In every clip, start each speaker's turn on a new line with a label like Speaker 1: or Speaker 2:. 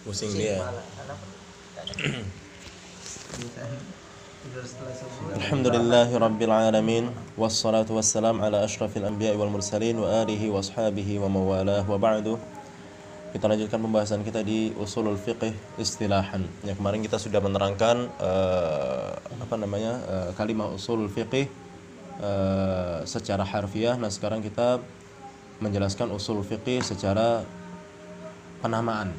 Speaker 1: Pusing dia. Alhamdulillahi rabbil alamin, wassalatu wassalam ala asyrafil anbiya'i wal mursalin wa alihi wa ashabihi wa mawalah wa ba'du. Kita lanjutkan pembahasan kita di usulul fiqh istilahan. Ya, kemarin kita sudah menerangkan kalimat usulul fiqh secara harfiah. Nah, sekarang kita menjelaskan usul fiqh secara penamaan.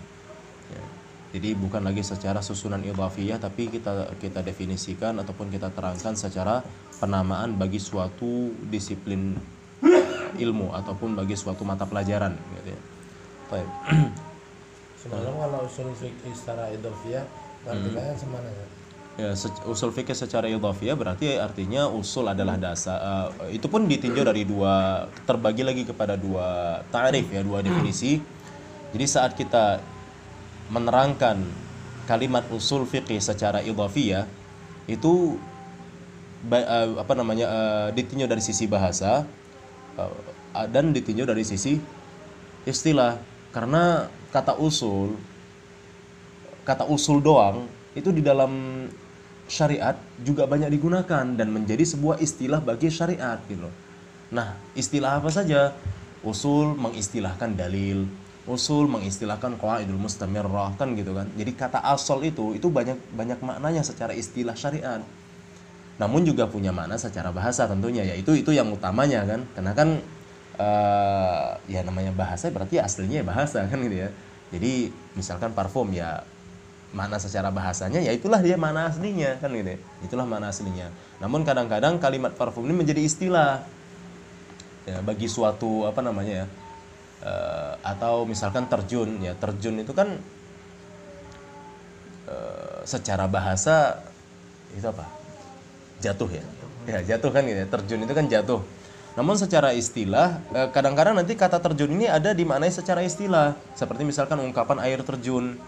Speaker 1: Ya. Jadi bukan lagi secara susunan idhafiyah, tapi kita definisikan ataupun kita terangkan secara penamaan bagi suatu disiplin ilmu ataupun bagi suatu mata pelajaran, gitu ya. Baik.
Speaker 2: Sebenarnya kalau usul fikih secara idhafiyah artinya semana ya?
Speaker 1: Ya, usul fikih secara idhafiyah berarti artinya usul adalah dasar. Itu pun ditinjau dari terbagi lagi kepada dua ta'rif ya, dua definisi. Jadi saat kita menerangkan kalimat usul fikih secara idhafiyah itu ditinjau dari sisi bahasa dan ditinjau dari sisi istilah. Karena kata usul doang itu di dalam syariat juga banyak digunakan dan menjadi sebuah istilah bagi syariat gitu. Nah, istilah apa saja? Usul mengistilahkan dalil, usul mengistilahkan qawaidul mustamirrah, kan gitu kan. Jadi kata asal itu banyak maknanya secara istilah syariat. Namun juga punya makna secara bahasa tentunya, yaitu yang utamanya kan. Karena kan ya namanya bahasa berarti aslinya bahasa kan gitu ya. Jadi misalkan parfum ya makna secara bahasanya ya itulah dia makna aslinya kan gitu ya. Itulah makna aslinya. Namun kadang-kadang kalimat parfum ini menjadi istilah ya bagi suatu atau misalkan terjun ya. Terjun itu kan secara bahasa itu apa? Jatuh ya. Ya jatuh kan gitu ya. Terjun itu kan jatuh. Namun secara istilah, kadang-kadang nanti kata terjun ini ada dimaknai secara istilah. Seperti misalkan ungkapan air terjun.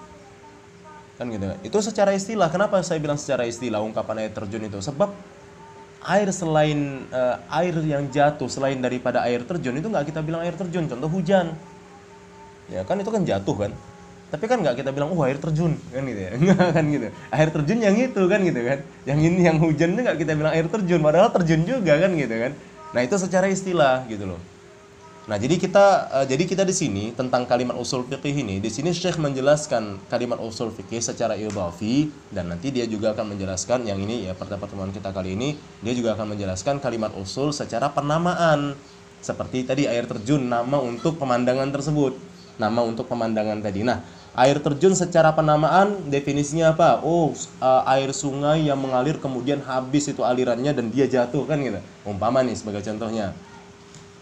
Speaker 1: Kan gitu. Itu secara istilah. Kenapa saya bilang secara istilah ungkapan air terjun itu? Sebab air selain air yang jatuh selain daripada air terjun itu nggak kita bilang air terjun. Contoh hujan. Ya kan itu kan jatuh kan. Tapi kan nggak kita bilang air terjun kan gitu ya. Nggak kan gitu. Air terjun yang itu kan gitu kan. Yang ini yang hujan itu nggak kita bilang air terjun. Padahal terjun juga kan gitu kan. Nah, itu secara istilah gitu loh. Nah, jadi kita di sini tentang kalimat usul fikih ini, di sini Syekh menjelaskan kalimat usul fikih secara idhafi dan nanti dia juga akan menjelaskan yang ini ya pada pertemuan kita kali ini, dia juga akan menjelaskan kalimat usul secara penamaan. Seperti tadi air terjun, nama untuk pemandangan tersebut. Nama untuk pemandangan tadi. Nah, air terjun secara penamaan definisinya apa? Air sungai yang mengalir kemudian habis itu alirannya dan dia jatuh kan gitu. Umpama nih sebagai contohnya.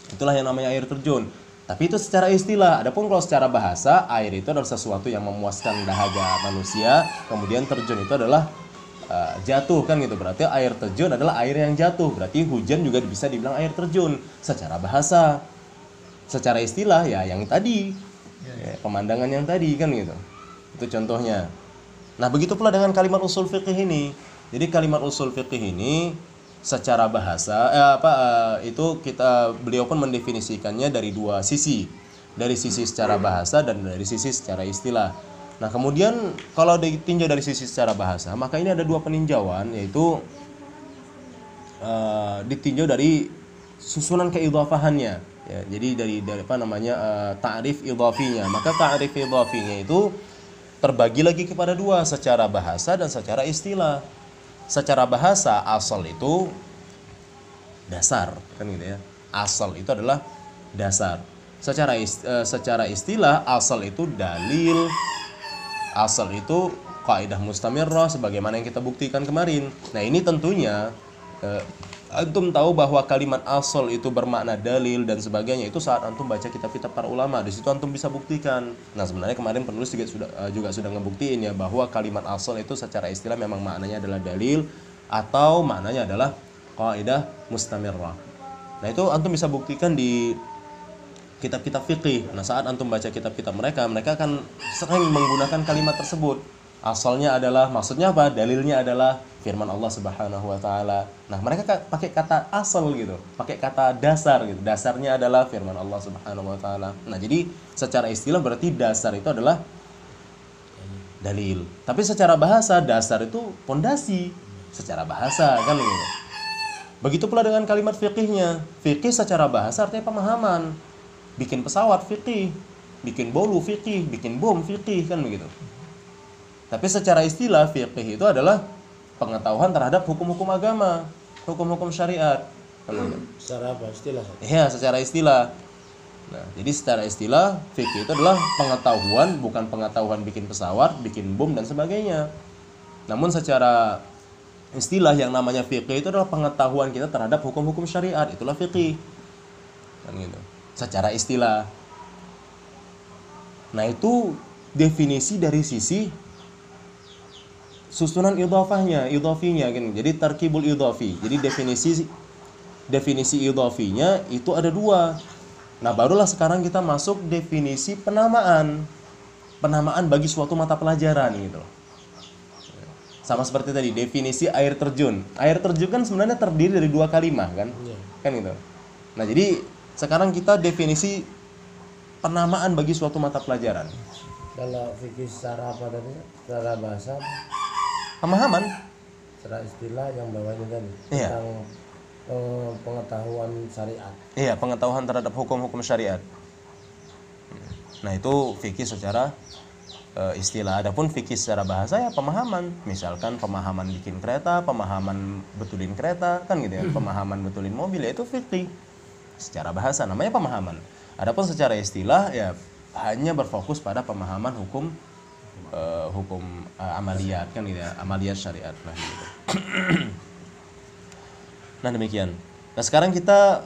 Speaker 1: Itulah yang namanya air terjun. Tapi itu secara istilah. Adapun kalau secara bahasa, air itu adalah sesuatu yang memuaskan dahaga manusia. Kemudian terjun itu adalah jatuh kan gitu. Berarti air terjun adalah air yang jatuh. Berarti hujan juga bisa dibilang air terjun secara bahasa. Secara istilah ya yang tadi. Ya, pemandangan yang tadi kan gitu. Itu contohnya. Nah, begitu pula dengan kalimat usul fiqih ini. Jadi kalimat usul fiqih ini secara bahasa beliau pun mendefinisikannya dari dua sisi. Dari sisi secara bahasa dan dari sisi secara istilah. Nah, kemudian kalau ditinjau dari sisi secara bahasa, maka ini ada dua peninjauan, yaitu ditinjau dari susunan keidhafahannya. Ya, jadi dari ta'rif idhafinya. Maka ta'rif idhafinya itu terbagi lagi kepada dua, secara bahasa dan secara istilah. Secara bahasa asal itu dasar, kan gitu ya. Asal itu adalah dasar. Secara istilah asal itu dalil. Asal itu kaidah mustamirrah sebagaimana yang kita buktikan kemarin. Nah, ini tentunya antum tahu bahwa kalimat asal itu bermakna dalil dan sebagainya itu saat antum baca kitab-kitab para ulama. Di situ antum bisa buktikan. Nah, sebenarnya kemarin penulis juga sudah ngebuktiin ya bahwa kalimat asal itu secara istilah memang maknanya adalah dalil atau maknanya adalah kaidah mustamirrah. Nah, itu antum bisa buktikan di kitab-kitab fikih. Nah, saat antum baca kitab-kitab mereka akan sering menggunakan kalimat tersebut. Asalnya adalah, maksudnya apa? Dalilnya adalah firman Allah Subhanahu wa taala. Nah, mereka pakai kata asal gitu, pakai kata dasar gitu. Dasarnya adalah firman Allah Subhanahu wa taala. Nah, jadi secara istilah berarti dasar itu adalah dalil. Tapi secara bahasa dasar itu pondasi secara bahasa kan gitu. Begitu pula dengan kalimat fikihnya. Fikih secara bahasa artinya pemahaman. Bikin pesawat fikih, bikin bolu fikih, bikin bom fikih kan begitu. Tapi secara istilah fikih itu adalah pengetahuan terhadap hukum-hukum agama, hukum-hukum syariat. Kan begitu.
Speaker 2: Secara apa istilah?
Speaker 1: Ya, secara istilah. Nah, jadi secara istilah fikih itu adalah pengetahuan, bukan pengetahuan bikin pesawat, bikin bom dan sebagainya. Namun secara istilah yang namanya fikih itu adalah pengetahuan kita terhadap hukum-hukum syariat, itulah fikih. Kan gitu. Secara istilah. Nah, itu definisi dari sisi susunan idhofahnya, idhofinya kan. Jadi tarkibul idhofi. Jadi definisi idhofinya itu ada dua. Nah, barulah sekarang kita masuk definisi penamaan. Penamaan bagi suatu mata pelajaran gitu loh. Sama seperti tadi definisi air terjun. Air terjun kan sebenarnya terdiri dari dua kalimat kan?
Speaker 2: Iya.
Speaker 1: Kan gitu. Nah, jadi sekarang kita definisi penamaan bagi suatu mata pelajaran.
Speaker 2: Kalau fikih secara apa tadi? Secara bahasa,
Speaker 1: Pemahaman.
Speaker 2: secara istilah yang bawahnya tadi
Speaker 1: Iya.
Speaker 2: tentang pengetahuan syariat.
Speaker 1: Iya, pengetahuan terhadap hukum-hukum syariat. Nah, itu fikih secara istilah. Adapun fikih secara bahasa ya pemahaman. Misalkan pemahaman bikin kereta, pemahaman betulin kereta, kan gitu ya. Pemahaman betulin mobil ya itu fikih. Secara bahasa namanya pemahaman. Adapun secara istilah ya hanya berfokus pada pemahaman hukum amaliyat kan gitu ya, amaliyat syariat lah gitu. Nah, demikian. Nah, sekarang kita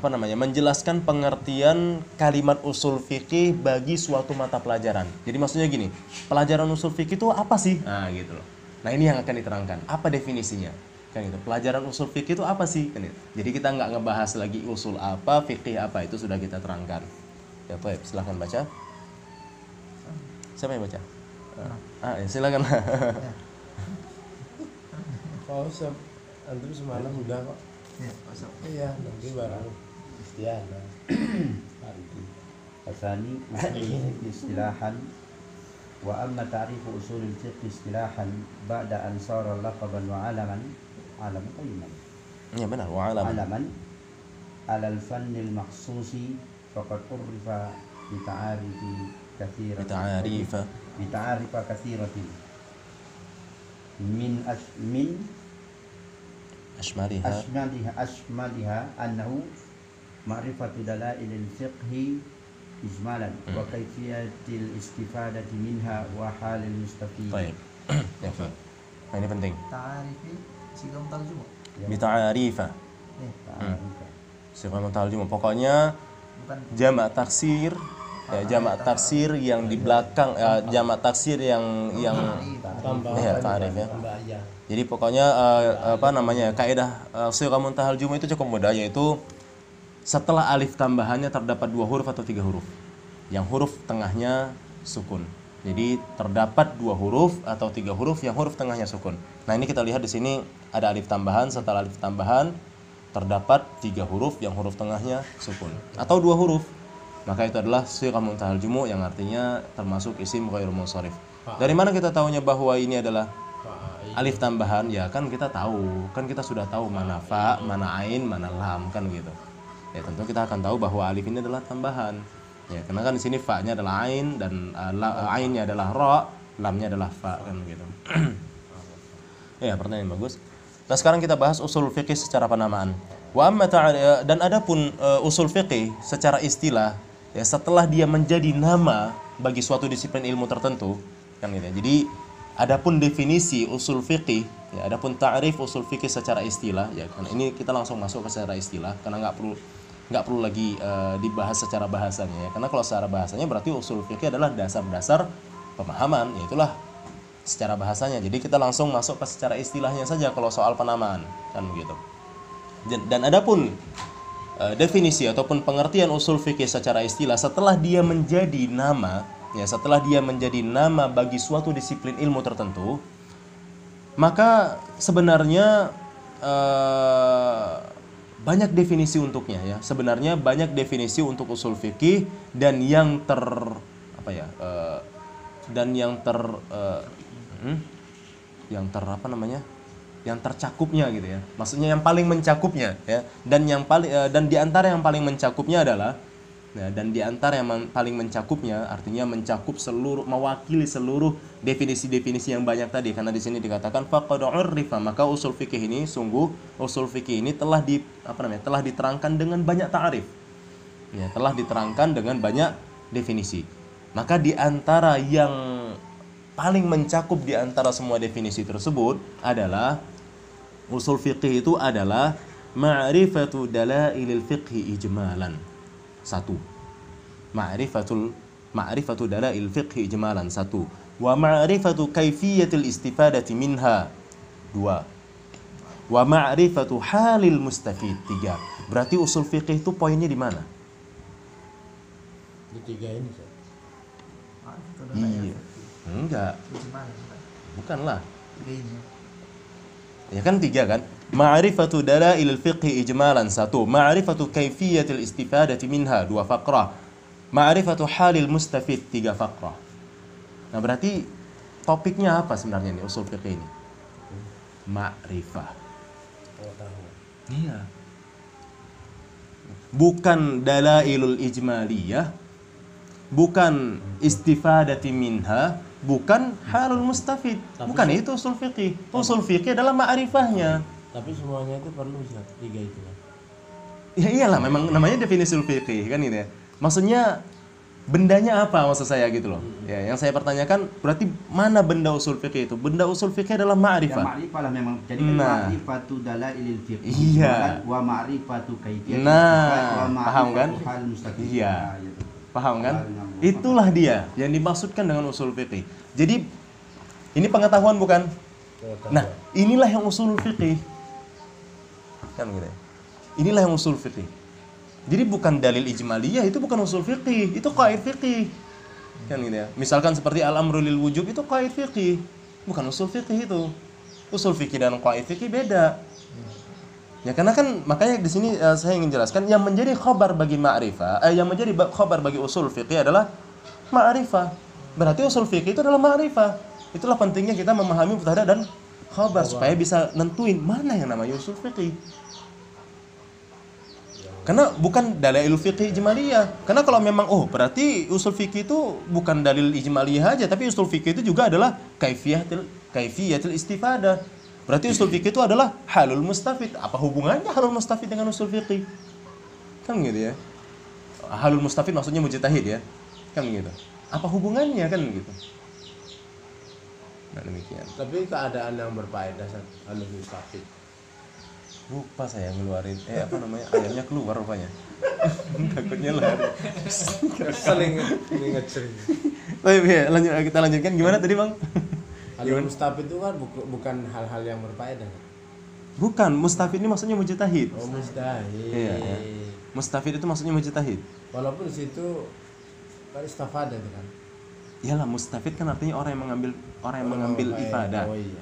Speaker 1: menjelaskan pengertian kalimat usul fikih bagi suatu mata pelajaran. Jadi maksudnya gini, pelajaran usul fikih itu apa sih? Nah, gitu loh. Nah, ini yang akan diterangkan. Apa definisinya? Kan gitu. Pelajaran usul fikih itu apa sih? Kan gitu. Jadi kita nggak ngebahas lagi usul apa, fikih apa, itu sudah kita terangkan. Ya, Pak, silahkan baca. Siapa yang baca? Ya, silakan.
Speaker 2: Oh, antum semalam udah kok. Iya, nanti barang istiadah.
Speaker 3: الثاني أصول الفقه اصطلاحا وأما تعريف أصول الفقه اصطلاحا بعد أن صار لقبا وعلما علما قيما
Speaker 1: Ya benar, wa'alam.
Speaker 3: علما على الفن المخصوص فقد عرف بتعاريف كثيرة بتعاريف كثيرة من أشملها أنه معرفة دلائل الفقه إجمالا وكيفية الاستفادة منها وحال المستفيد.
Speaker 1: Baik. Ya, Pak. Nah, ini penting.
Speaker 4: Ta'arifi sigam tarjumah.
Speaker 1: Bita'arifa. Sigam tarjumah. Pokoknya
Speaker 4: Bukan
Speaker 1: jamak taksir, ya, jamak taksir yang di belakang jamak taksir yang ya, ta'arif ya.
Speaker 2: Tambah
Speaker 1: Jadi pokoknya kaidah sigam muntahal jumuh itu cukup mudah, yaitu setelah alif tambahannya terdapat 2 huruf atau 3 huruf. Yang huruf tengahnya sukun. Jadi terdapat 2 huruf atau 3 huruf yang huruf tengahnya sukun. Nah, ini kita lihat di sini ada alif tambahan, setelah alif tambahan terdapat 3 huruf yang huruf tengahnya sukun atau 2 huruf. Maka itu adalah sigam muntahal jumuh yang artinya termasuk isim ghairu munsharif. Dari mana kita tahunya bahwa ini adalah alif tambahan? Ya kan kita tahu, kan kita sudah tahu mana fa, mana ain, mana lam kan gitu. Ya tentu kita akan tahu bahwa alif ini adalah tambahan. Ya, karena kan di sini fa-nya adalah ain dan ainnya adalah ra, lamnya adalah fa kan gitu. Ya, pertanyaan bagus. Nah, sekarang kita bahas usul fikih secara penamaan. Dan adapun usul fikih secara istilah, ya setelah dia menjadi nama bagi suatu disiplin ilmu tertentu, kan gitu. Jadi adapun definisi usul fikih, ya adapun ta'rif usul fikih secara istilah, ya kan ini kita langsung masuk ke secara istilah karena nggak perlu lagi dibahas secara bahasanya ya. Karena kalau secara bahasanya berarti usul fikih adalah dasar-dasar pemahaman, ya itulah secara bahasanya. Jadi kita langsung masuk ke secara istilahnya saja kalau soal penamaan kan begitu. Dan adapun definisi ataupun pengertian usul fikih secara istilah setelah dia menjadi nama, ya setelah dia menjadi nama bagi suatu disiplin ilmu tertentu, maka sebenarnya banyak definisi untuknya ya. Sebenarnya banyak definisi untuk usul fikih dan yang dan yang apa namanya? Yang tercakupnya gitu ya. Maksudnya yang paling mencakupnya ya. Dan yang paling dan di antara yang paling mencakupnya adalah dan di antara yang paling mencakupnya artinya mencakup seluruh, mewakili seluruh definisi-definisi yang banyak tadi, karena di sini dikatakan faqad urifa, maka usul fikih ini telah telah diterangkan dengan banyak ta'rif. Ya, telah diterangkan dengan banyak definisi. Maka di antara yang paling mencakup di antara semua definisi tersebut adalah usul fikih itu adalah ma'rifatu dalailil fiqhi ijmalan. 1. Ma'rifatu dalail fiqhi ijmalan. 1. Wa ma'rifatu kaifiyatil istifadati minha. 2. Wa ma'rifatu halil mustafid. 3. Berarti usul fikih itu poinnya di mana?
Speaker 2: Di 3 ini, Ustaz.
Speaker 1: Iya. Enggak.
Speaker 4: Gimana?
Speaker 1: Bukanlah.
Speaker 4: Ini.
Speaker 1: Ya kan 3 kan? Ma'rifatu dalailil fiqhi ijmalan 1, ma'rifatu kaifiyatil istifadati minha 2 faqrah, ma'rifatu halil mustafid 3 faqrah. Nah, berarti topiknya apa sebenarnya nih usul fiqh ini? Ma'rifah.
Speaker 2: Pengetahuan.
Speaker 1: Iya. Bukan dalailul ijmaliyah, bukan istifadati minha, bukan halul mustafid. Bukan itu usul fiqh. Usul fiqh adalah ma'rifahnya.
Speaker 2: Tapi semuanya itu perlu, Ustaz, 3 itu kan.
Speaker 1: Ya iyalah, memang namanya definisi fikih kan gitu ya. Maksudnya bendanya apa maksud saya gitu loh. Ya, yang saya pertanyakan berarti mana benda usul fikih itu? Benda usul fikih adalah
Speaker 3: Ya
Speaker 1: ma'rifah.
Speaker 3: ma'rifah lah memang. Jadi kan ma'rifatu dalailil fiqh.
Speaker 1: Iya.
Speaker 3: Wa ma'rifatu kaifiyatil
Speaker 1: Nah, paham kan?
Speaker 3: hal mustaqim.
Speaker 1: Iya.
Speaker 3: gitu.
Speaker 1: Paham kan? Itulah dia yang dimaksudkan dengan usul fikih. Jadi ini pengetahuan bukan?
Speaker 2: Pengetahuan.
Speaker 1: Nah, inilah yang usul fikih. Kan gitu ya. Inilah yang usul fikih. Jadi bukan dalil ijmaliyah, itu bukan usul fikih, itu qaid fikih. Kan gitu ya. Misalkan seperti al-amru lil wujub itu qaid fikih, bukan usul fikih itu. Usul fikih dan qaid fikih beda. Ya karena kan makanya di sini saya ingin jelaskan yang menjadi khabar bagi ma'rifah, yang menjadi khabar bagi usul fikih adalah ma'rifah. Berarti usul fikih itu adalah ma'rifah. Itulah pentingnya kita memahami mubtada dan khabar supaya bisa nentuin mana yang namanya usul fikih. Karena bukan dalil fikih ijmaliyah. Karena kalau memang berarti usul fikih itu bukan dalil ijmaliyah aja, tapi usul fikih itu juga adalah kaifiyatil istifadah. Berarti usul fikih itu adalah halul mustafid. Apa hubungannya halul mustafid dengan usul fikih? Kan gitu ya. Halul mustafid maksudnya mujtahid ya. Kan gitu. Apa hubungannya kan gitu. Nah, demikian.
Speaker 2: Tapi keadaan yang berfaedah, Ustaz, halul mustafid.
Speaker 1: Lupa saya ngeluarin ayamnya keluar rupanya. Takutnya lari.
Speaker 2: Saling ingat cerita.
Speaker 1: Baik ya, kita lanjutkan gimana tadi Bang?
Speaker 2: Halul mustafid itu kan bukan hal-hal yang berfaedah.
Speaker 1: Bukan, mustafid ini maksudnya mujtahid.
Speaker 2: Oh, mustahil.
Speaker 1: Iya, ya. Mustafid itu maksudnya mujtahid.
Speaker 2: Walaupun di situ kan istifadah itu kan.
Speaker 1: Iyalah, mustafid kan artinya orang yang mengambil ifadah.
Speaker 2: Oh iya.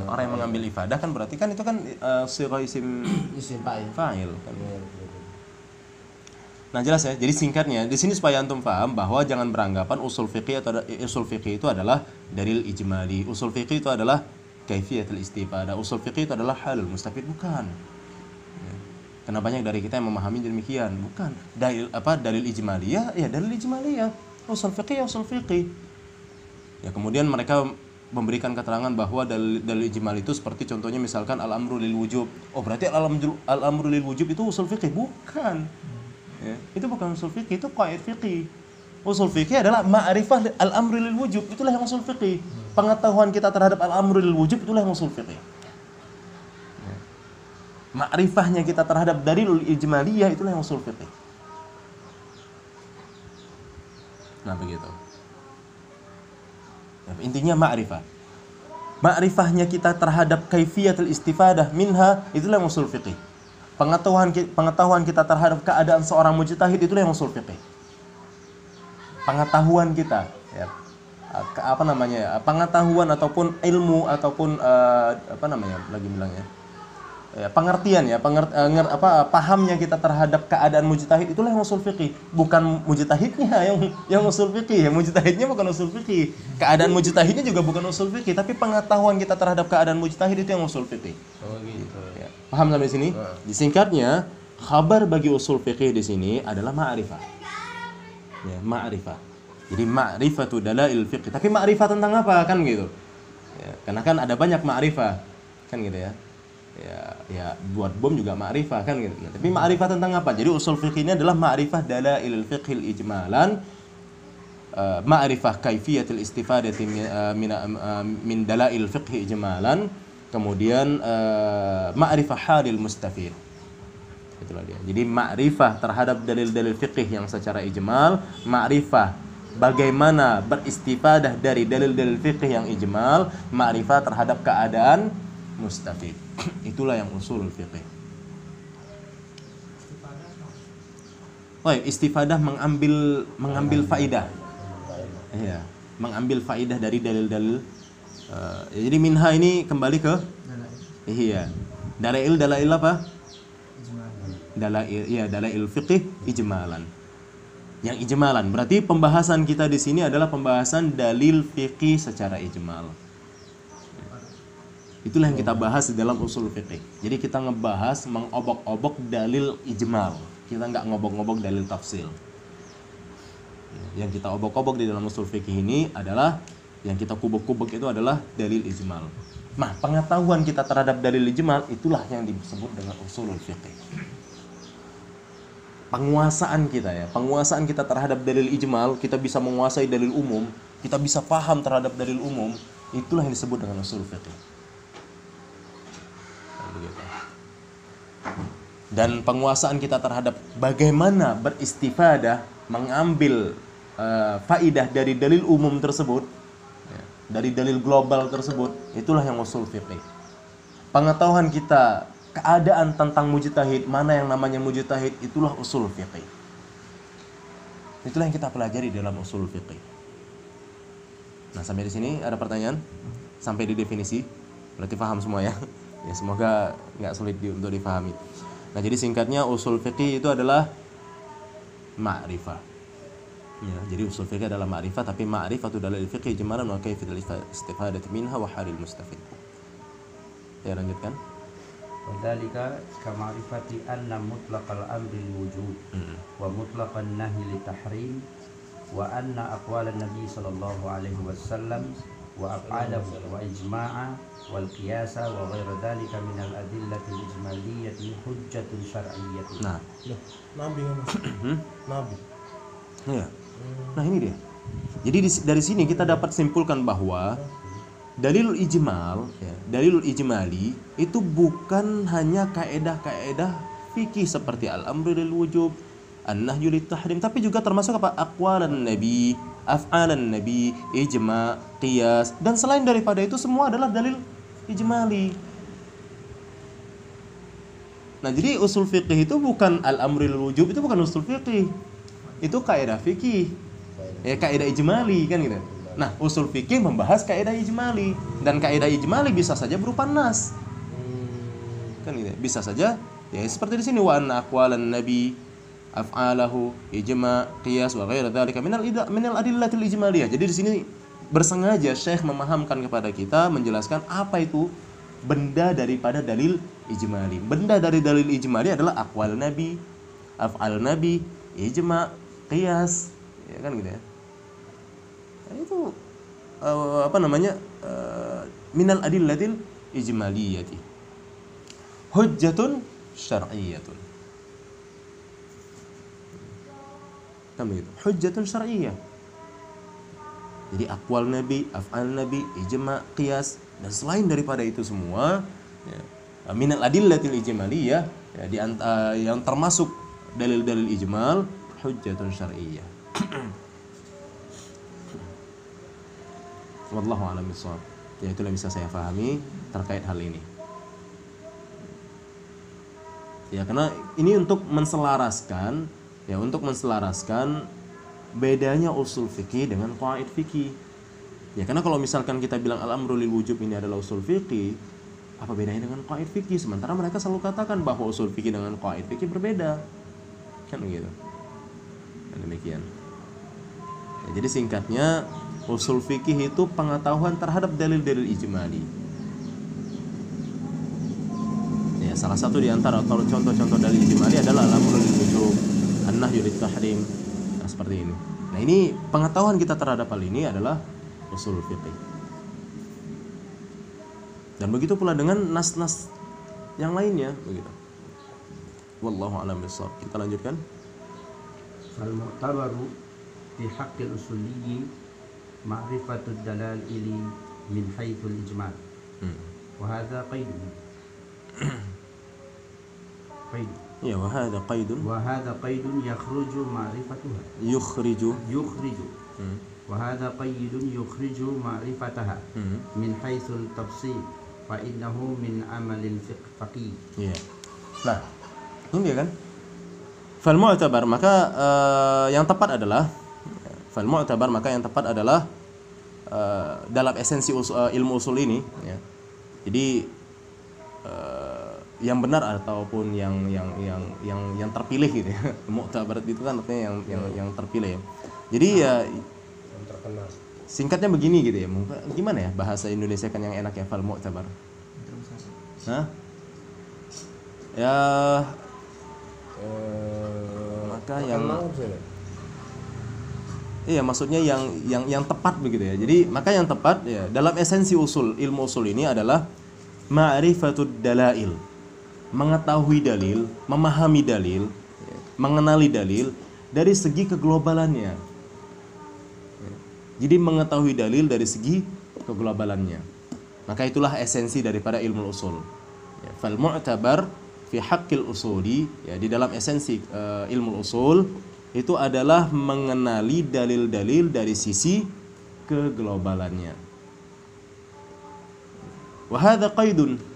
Speaker 1: Orang yang mengambil ifadah kan berarti kan itu kan sirah isim
Speaker 2: Isim fa'il.
Speaker 1: fa'il kan. Nah, jelas ya. Jadi singkatnya di sini supaya antum paham bahwa jangan beranggapan usul fikih itu adalah dalil ijmali. Usul fikih itu adalah kaifiyatul istifadah. Usul fikih itu adalah halul mustafid, bukan. Ya. Karena banyak dari kita yang memahami demikian, bukan. Dalil ijmaliyah, ya dalil ijmaliyah. Usul fikih ya usul fikih. Ya, kemudian mereka memberikan keterangan bahwa dalil ijmal itu seperti contohnya misalkan al-amru lil wujub. Oh, berarti al-amru lil wujub itu usul fikih, bukan. Ya, itu bukan usul fikih, itu qaid fikih. Usul fikih adalah ma'rifah al-amru lil wujub, itulah yang usul fikih. Pengetahuan kita terhadap al-amru lil wujub itulah yang usul fikih. Ya. Ma'rifahnya kita terhadap dalilul ijmaliyah itulah yang usul fikih. Nah, begitu. Intinya ma'rifah. Ma'rifahnya kita terhadap kaifiyatul istifadah minha itulah yang usul fiqih. Pengetahuan kita terhadap keadaan seorang mujtahid itulah yang usul fiqih. Pengetahuan kita ya. Pengetahuan ataupun ilmu ataupun lagi bilangnya. pengertian ya, pahamnya kita terhadap keadaan mujtahid, itulah yang usul fikih. Bukan mujtahidnya yang usul fikih, ya mujtahidnya bukan usul fikih. Keadaan mujtahidnya juga bukan usul fikih, tapi pengetahuan kita terhadap keadaan mujtahid itu yang usul fikih.
Speaker 2: Oh gitu.
Speaker 1: Ya. Paham sampai sini? Disingkatnya, khabar bagi usul fikih di sini adalah ma'rifah. Ya, ma'rifah. Jadi ma'rifatu dalail fiqh. Tapi ma'rifah tentang apa kan gitu? Ya, karena kan ada banyak ma'rifah kan gitu ya. Ya buat bom juga ma'rifah kan gitu. Nah, tapi ma'rifah tentang apa? Jadi usul fikih ini adalah ma'rifah dalail fiqhil ijmalan, ma'rifah kaifiyatil istifadati min dalail fiqh ijmalan, kemudian ma'rifah halil mustafid. Itulah dia. Jadi ma'rifah terhadap dalil-dalil fiqh yang secara ijmal, ma'rifah bagaimana beristifadah dari dalil-dalil fiqh yang ijmal, ma'rifah terhadap keadaan mustafid. Itulah yang usul fiqh. Baik, istifadah mengambil faidah. Iya, mengambil faidah dari dalil-dalil. Jadi minha ini kembali ke iya. Dalail apa? Dalail fiqh ijmalan. Yang ijmalan berarti pembahasan kita di sini adalah pembahasan dalil fiqih secara ijmal. Itulah yang kita bahas di dalam usul fiqih. Jadi kita ngebahas mengobok-obok dalil ijmal. Kita nggak ngobok-ngobok dalil tafsil. Yang kita obok-obok di dalam usul fikih ini adalah, yang kita kubek-kubek itu adalah dalil ijmal. Nah, pengetahuan kita terhadap dalil ijmal itulah yang disebut dengan usulul fikih. Penguasaan kita terhadap dalil ijmal, kita bisa menguasai dalil umum, kita bisa paham terhadap dalil umum, itulah yang disebut dengan usul fikih. Dan penguasaan kita terhadap bagaimana beristifadah, mengambil faidah dari dalil umum tersebut, dari dalil global tersebut, itulah yang usul fiqih. Pengetahuan kita keadaan tentang mujtahid, mana yang namanya mujtahid, itulah usul fiqih. Itulah yang kita pelajari dalam usul fiqih. Nah, sampai di sini ada pertanyaan? Sampai di definisi? Berarti paham semua ya? Ya, semoga nggak sulit untuk difahami. Nah, jadi singkatnya usul fiqih itu adalah ma'rifah. Ya, jadi usul fiqih adalah ma'rifah, tapi ma'rifatu dalil fiqih ijmalan wa kaifiyatul istifadati minha wa halil mustafid. Ya, lanjutkan.
Speaker 3: Wadzalika kama'rifati anna mutlaqal amri wujub wa mutlaqan nahyi litahrim wa anna aqwalan nabi sallallahu alaihi wasallam wa af'alahu wa ijma'a wal qiyasa wa ghairu dzalika min al adillati al ijmaliyyati hujjatun syar'iyyatun.
Speaker 1: Nah,
Speaker 2: Nabi Nabi.
Speaker 1: ya. Nah, ini dia. Jadi dari sini kita dapat simpulkan bahwa dalilul ijmal, ya, dalilul ijmali itu bukan hanya kaedah-kaedah fikih seperti al-amru lil wujub, an-nahyu lit tahrim, tapi juga termasuk apa? Aqwalan nabi, af'alan nabi, ijma, qiyas, dan selain daripada itu semua adalah dalil ijmali. Nah, jadi usul fikih itu bukan al-amru lil wujub, itu bukan usul fikih. Itu kaedah fikih. Ya, kaedah ijmali kan gitu. Nah, usul fikih membahas kaedah ijmali, dan kaedah ijmali bisa saja berupa nas. Kan gitu. Bisa saja ya seperti di sini wa anna aqwalan nabi, af'alahu, ijma, qiyas wa ghairu dzalika minal adillatil ijmaliyah. Jadi di sini bersengaja Syekh memahamkan kepada kita, menjelaskan apa itu benda daripada dalil ijmali. Benda dari dalil ijmali adalah aqwal nabi, af'al nabi, ijma, qiyas, ya kan gitu ya. Nah, itu minal adillatil ijmaliyati hujjatun syar'iyyatun. Kan begitu, hujjatun syar'iyyah. Jadi aqwal nabi, af'al nabi, ijma, qiyas, dan selain daripada itu semua ya, minal adillatil ijmaliyah ya, yang termasuk dalil-dalil ijmal, hujjatun syar'iyyah. Wallahu a'lam bishawab. Ya, itulah yang bisa saya pahami terkait hal ini. Ya, karena ini untuk menselaraskan bedanya usul fikih dengan qawaid fikih. Ya, karena kalau misalkan kita bilang al-amru lil wujub ini adalah usul fikih, Apa bedanya dengan qaid fikih? Sementara mereka selalu katakan bahwa usul fikih dengan qaid fikih berbeda. Kan begitu. Dan demikian. Ya, jadi singkatnya usul fikih itu pengetahuan terhadap dalil-dalil ijmali. Ya, salah satu di antara contoh-contoh dalil ijmali adalah al-amru lil wujub, an-nahyu lit tahrim. Nah, seperti ini. Nah, ini pengetahuan kita terhadap hal ini adalah usul fikih. Dan begitu pula dengan nas-nas yang lainnya, begitu. Wallahu a'lam bishawab. Kita lanjutkan.
Speaker 3: Fal-mu'tabaru fi haqqil usuliyyi ma'rifatud dalaili min haitsul ijmal. Wa hadha qaidun. Qaid.
Speaker 1: Ya, wa hadha qaidun.
Speaker 3: Wa hadha qaidun yakhruju ma'rifatuha.
Speaker 1: Yukhriju.
Speaker 3: Wa hadha qaidun yukhriju ma'rifataha min haitsul tafsil. Fa innahu min amalil faqih.
Speaker 1: Iya. Nah, ini dia kan. Fal mu'tabar, maka yang tepat adalah dalam esensi ilmu usul ini, ya. Jadi yang benar ataupun yang terpilih gitu ya. Mu'tabar itu kan artinya yang terpilih ya. Jadi ya
Speaker 2: Yang terkenal.
Speaker 1: singkatnya begini gitu ya. Gimana ya bahasa Indonesia kan yang enak ya, fal mu'tabar. Hah? Ya maka yang
Speaker 2: Terkenal sih.
Speaker 1: iya maksudnya yang tepat begitu ya. Jadi maka yang tepat ya dalam esensi ilmu usul ini adalah ma'rifatud dalail. Mengetahui dalil, memahami dalil, mengenali dalil dari segi keglobalannya. Jadi mengetahui dalil dari segi keglobalannya. Maka itulah esensi daripada ilmu usul. Ya, fal mu'tabar fi haqqil usuli, ya, di dalam esensi ilmu usul itu adalah mengenali dalil-dalil dari sisi keglobalannya. Wa hadza qaidun.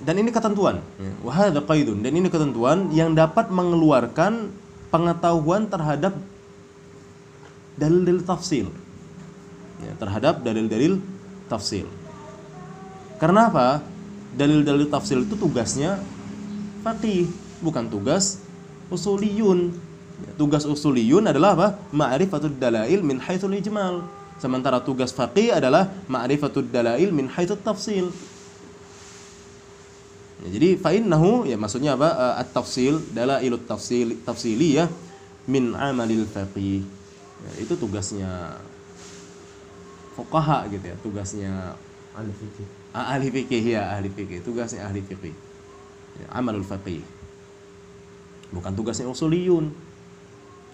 Speaker 1: Dan ini ketentuan. Wa hadza qaidun, dan ini ketentuan yang dapat mengeluarkan pengetahuan terhadap dalil-dalil tafsil, ya, terhadap dalil-dalil tafsil. Karena apa? Dalil-dalil tafsil itu tugasnya faqih, bukan tugas usuliyun. Ya, tugas usuliyun adalah apa? Ma'rifatud dalail min haitsul ijmal. Sementara tugas faqih adalah ma'rifatud dalail min haitsul tafsil. Ya, jadi fa'innahu, ya maksudnya apa? At-tafsil, dalailut tafsiliyah min amalil faqih. Ya, itu tugasnya fuqaha gitu ya, tugasnya
Speaker 3: Ahli fikih.
Speaker 1: ahli fikih, ya ahli fikih, tugasnya ahli fikih, ya, amalul faqih, bukan tugasnya usuliyun.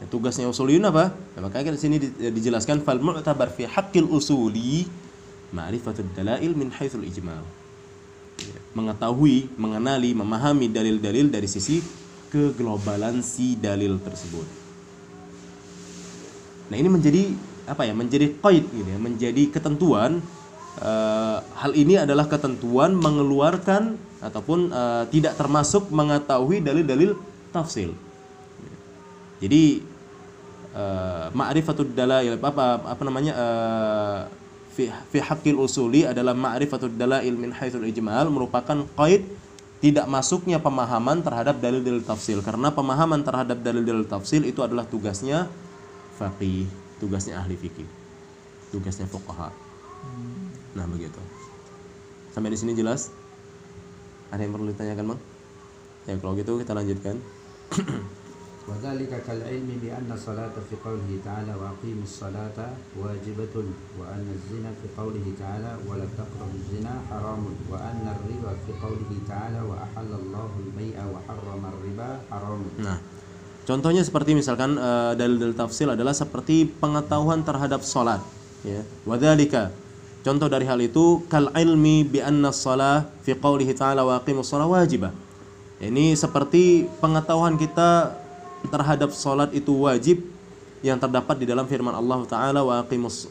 Speaker 1: Ya, tugasnya usuliyun apa? Ya, makanya di sini dijelaskan fal mu'tabar fi haqqil usuli ma'rifatud dalail min haitsul ijmal. Ya, mengetahui, mengenali, memahami dalil-dalil dari sisi keglobalan si dalil tersebut. Nah, ini menjadi apa ya? Menjadi qaid gitu ya, menjadi ketentuan. Hal ini adalah ketentuan mengeluarkan ataupun tidak termasuk mengetahui dalil-dalil tafsil. Jadi ma'rifatud dalail apa namanya fi haqqil usuli adalah ma'rifatud dalail min haitsul ijmal, merupakan qaid tidak masuknya pemahaman terhadap dalil-dalil tafsil, karena pemahaman terhadap dalil-dalil tafsil itu adalah tugasnya faqih, tugasnya ahli fikih, tugasnya fuqaha. Nah, begitu. Sampai di sini jelas? Ada yang perlu ditanyakan, Bang? Ya, kalau gitu kita lanjutkan.
Speaker 3: Wa dzalika kal ilmi bi anna salata fi qoulihi ta'ala wa aqimus salata wajibatun wa anna az-zina fi qoulihi ta'ala wa la taqrabuz zina haramun wa anna ar-riba fi qoulihi ta'ala wa ahallallahu al-bai'a wa harrama ar-riba haramun.
Speaker 1: Nah, contohnya seperti misalkan dalil-dalil tafsil adalah seperti pengetahuan terhadap salat, ya. Wa dzalika, contoh dari hal itu kal ilmi bi anna shalah fi qoulihi ta'ala wa aqimus shalah wajibah. Ini seperti pengetahuan kita terhadap salat itu wajib yang terdapat di dalam firman Allah Ta'ala wa aqimus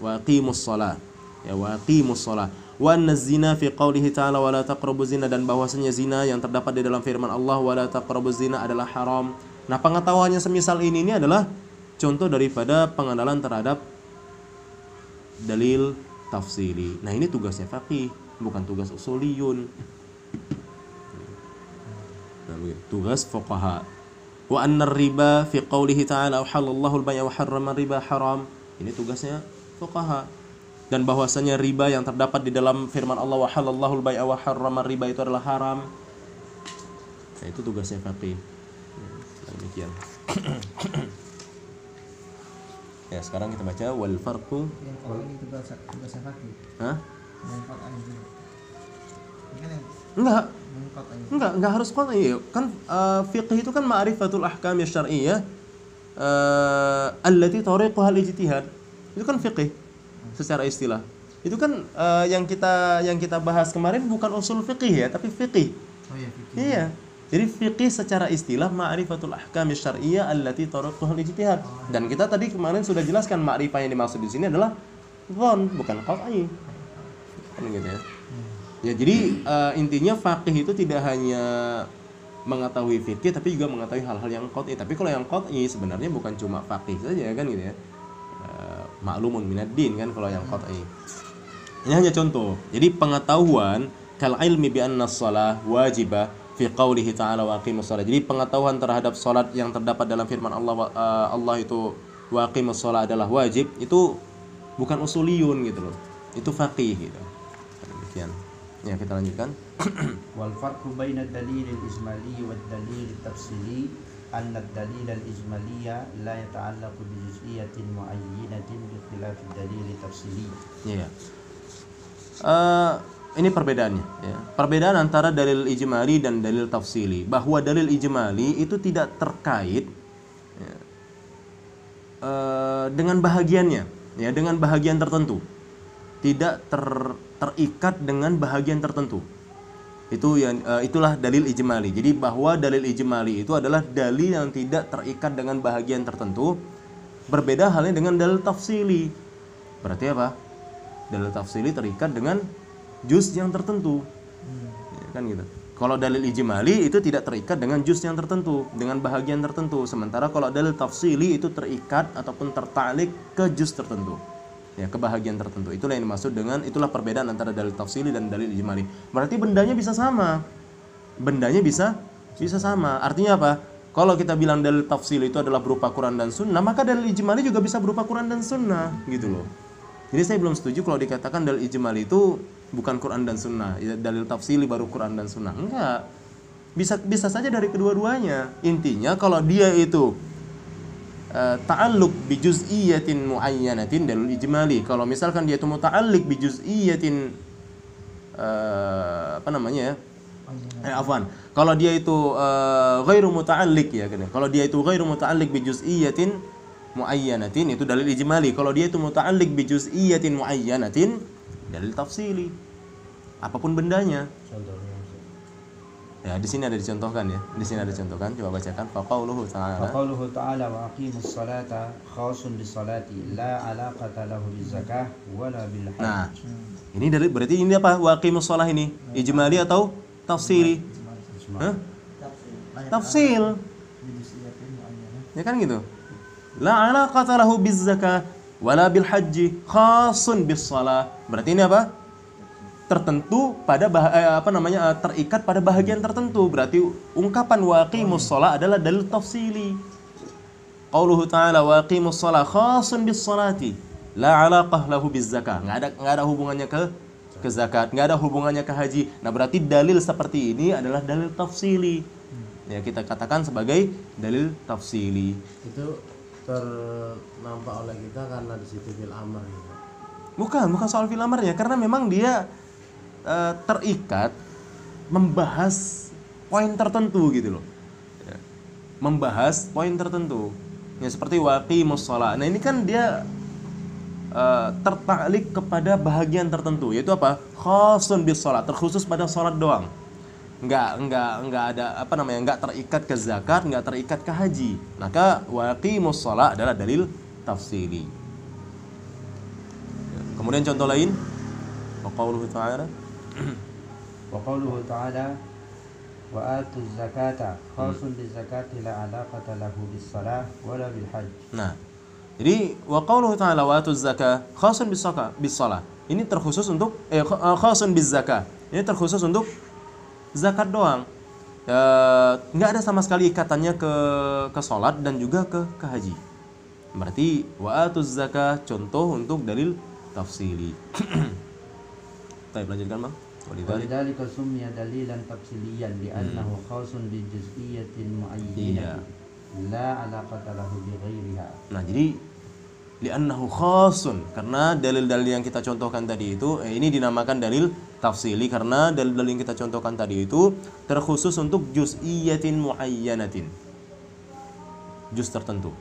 Speaker 1: shalah, ya, wa aqimus shalah. Wa anna zina fi qoulihi ta'ala wa la taqrabuz zina, dan bahwasanya zina yang terdapat di dalam firman Allah wa la taqrabuz zina adalah haram. Nah, pengetahuannya semisal ini adalah contoh daripada pengenalan terhadap dalil tafsili. Nah, ini tugasnya faqih. bukan tugas usuliyun. Nah, begitu. Tugas fuqaha. Wa anna riba fi qoulihi ta'ala halallahu al-bay'a wa harrama riba haram. Ini tugasnya fuqaha. Dan bahwasanya riba yang terdapat di dalam firman Allah wa halallahu al-bay'a wa harrama riba itu adalah haram. Nah, itu tugasnya faqih. Ya, demikian. Ya, sekarang kita baca wal farqu.
Speaker 4: Yang kalau ini tugasnya fakir.
Speaker 1: Hah?
Speaker 4: Yang Quran itu. Ini kan yang
Speaker 1: Enggak.
Speaker 4: Quran.
Speaker 1: Enggak harus qat'i. Kan fiqh itu kan ma'rifatul ahkam syar'iyyah allati tariquha al-ijtihad. Itu kan fiqh secara istilah. Itu kan yang kita bahas kemarin bukan usul fiqh ya, tapi fiqh.
Speaker 4: Oh iya, fikir.
Speaker 1: Iya. Jadi fiqh secara istilah ma'rifatul ahkam syar'iyyah allati tariquha al-ijtihad. Dan kita tadi kemarin sudah jelaskan ma'rifah yang dimaksud di sini adalah dhon, bukan qat'i. Kan gitu ya. Ya, jadi intinya faqih itu tidak hanya mengetahui fikih tapi juga mengetahui hal-hal yang qat'i. Tapi kalau yang qat'i sebenarnya bukan cuma faqih saja kan gitu ya. Ma'lumun minad din kan kalau yang qat'i. Ini hanya contoh. Jadi pengetahuan kal ilmi bi anna shalah wajibah fi qoulihi ta'ala wa aqimus shalah. Jadi pengetahuan terhadap salat yang terdapat dalam firman Allah itu wa aqimus shalah adalah wajib, itu bukan usuliyun gitu loh. Itu faqih gitu. Demikian. Ya, kita lanjutkan.
Speaker 3: Wal farqu baina ad-dalil al-ijmali wad dalil at-tafsili anna ad-dalil al-ijmaliyya la yata'allaqu bi juz'iyyatin mu'ayyanatin bi khilaf ad-dalil at-tafsili.
Speaker 1: Ya. Ini perbedaannya ya. Perbedaan antara dalil ijmali dan dalil tafsili. Bahwa dalil ijmali itu tidak terkait ya, dengan bahagiannya ya, dengan bahagian tertentu. Tidak terikat dengan bahagian tertentu. Itulah dalil ijmali. Jadi bahwa dalil ijmali itu adalah dalil yang tidak terikat dengan bahagian tertentu. Berbeda halnya dengan dalil tafsili. Berarti apa? Dalil tafsili terikat dengan juz yang tertentu. Ya, kan gitu. Kalau dalil ijmali itu tidak terikat dengan juz yang tertentu, dengan bahagian tertentu. Sementara kalau dalil tafsili itu terikat ataupun tertalik ke juz tertentu. Ya, kebahagiaan tertentu. Itulah yang dimaksud dengan, itulah perbedaan antara dalil tafsili dan dalil ijmali. Berarti bendanya bisa sama. Bendanya bisa sama. Artinya apa? Kalau kita bilang dalil tafsili itu adalah berupa Quran dan Sunnah, maka dalil ijmali juga bisa berupa Quran dan Sunnah, gitu loh. Jadi saya belum setuju kalau dikatakan dalil ijmali itu bukan Quran dan Sunnah, ya, dalil tafsili baru Quran dan Sunnah. Enggak. Bisa saja dari kedua-duanya. Intinya kalau dia itu ta'alluq bi juz'iyyatin muayyanatin dalil ijmali. Kalau misalkan dia itu muta'alliq bi juz'iyyatin Kalau dia itu ghairu muta'alliq ya kan. Kalau dia itu ghairu muta'alliq bi juz'iyyatin muayyanatin itu dalil ijmali. Kalau dia itu muta'alliq bi juz'iyyatin muayyanatin dalil tafsili. Apapun bendanya.
Speaker 2: Contohnya.
Speaker 1: Ya, di sini ada dicontohkan ya. Di sini ada dicontohkan. Coba bacakan. Faqauluhu ta'ala.
Speaker 3: Faqauluhu ta'ala wa aqimus salata khasun bis salati la 'alaqata lahu biz zakah wala bil hajj.
Speaker 1: Nah, ini dari berarti ini apa? Wa aqimus shalah ini ijmali atau tafsili? Hah? Tafsil. Ya kan gitu. La 'alaqata lahu biz zakah wala bil hajj khasun bis shalah. Berarti ini apa? Tertentu pada terikat pada bahagian tertentu. Berarti ungkapan waqimus shalah adalah dalil tafsili. Qauluhu ta'ala waqimus shalah khasun bis salati la 'alaqah lahu biz zakah. Enggak ada hubungannya ke zakat, enggak ada hubungannya ke haji. Nah, berarti dalil seperti ini adalah dalil tafsili. Ya, kita katakan sebagai dalil tafsili.
Speaker 2: Itu ternampak oleh kita karena di situ fil amr gitu.
Speaker 1: Bukan soal fil amarnya, karena memang dia terikat membahas poin tertentu gitu loh. Ya. Membahas poin tertentu. Ya, seperti waqimus shalah. Nah, ini kan dia tertalik kepada bahagian tertentu, yaitu apa? Khasun bis shalah, terkhusus pada salat doang. Enggak ada enggak terikat ke zakat, enggak terikat ke haji. Maka waqimus shalah adalah dalil tafsili. Kemudian contoh lain, qauluhu ta'ala
Speaker 3: Wa qauluhu ta'ala wa atuz zakata khasun biz zakati la 'alaqata lahu bis salah wala bil hajj.
Speaker 1: Nah, jadi wa qauluhu ta'ala wa atuz zakah khasun bis salah. Ini terkhusus untuk khasun biz zakah. Ini terkhusus untuk zakat doang. Nggak ada sama sekali ikatannya ke salat dan juga ke haji. Berarti wa atuz zakah contoh untuk dalil tafsili. Baik, lanjutkan Bang.
Speaker 3: ولذلك سمي دليلا تفصيليا لأنه خاص بجزئية معينة لا علاقة له بغيرها.
Speaker 1: Nah, jadi li'annahu khasun, karena dalil-dalil yang kita contohkan tadi itu ini dinamakan dalil tafsili karena dalil-dalil yang kita contohkan tadi itu terkhusus untuk juz'iyatin muayyanatin. Juz tertentu.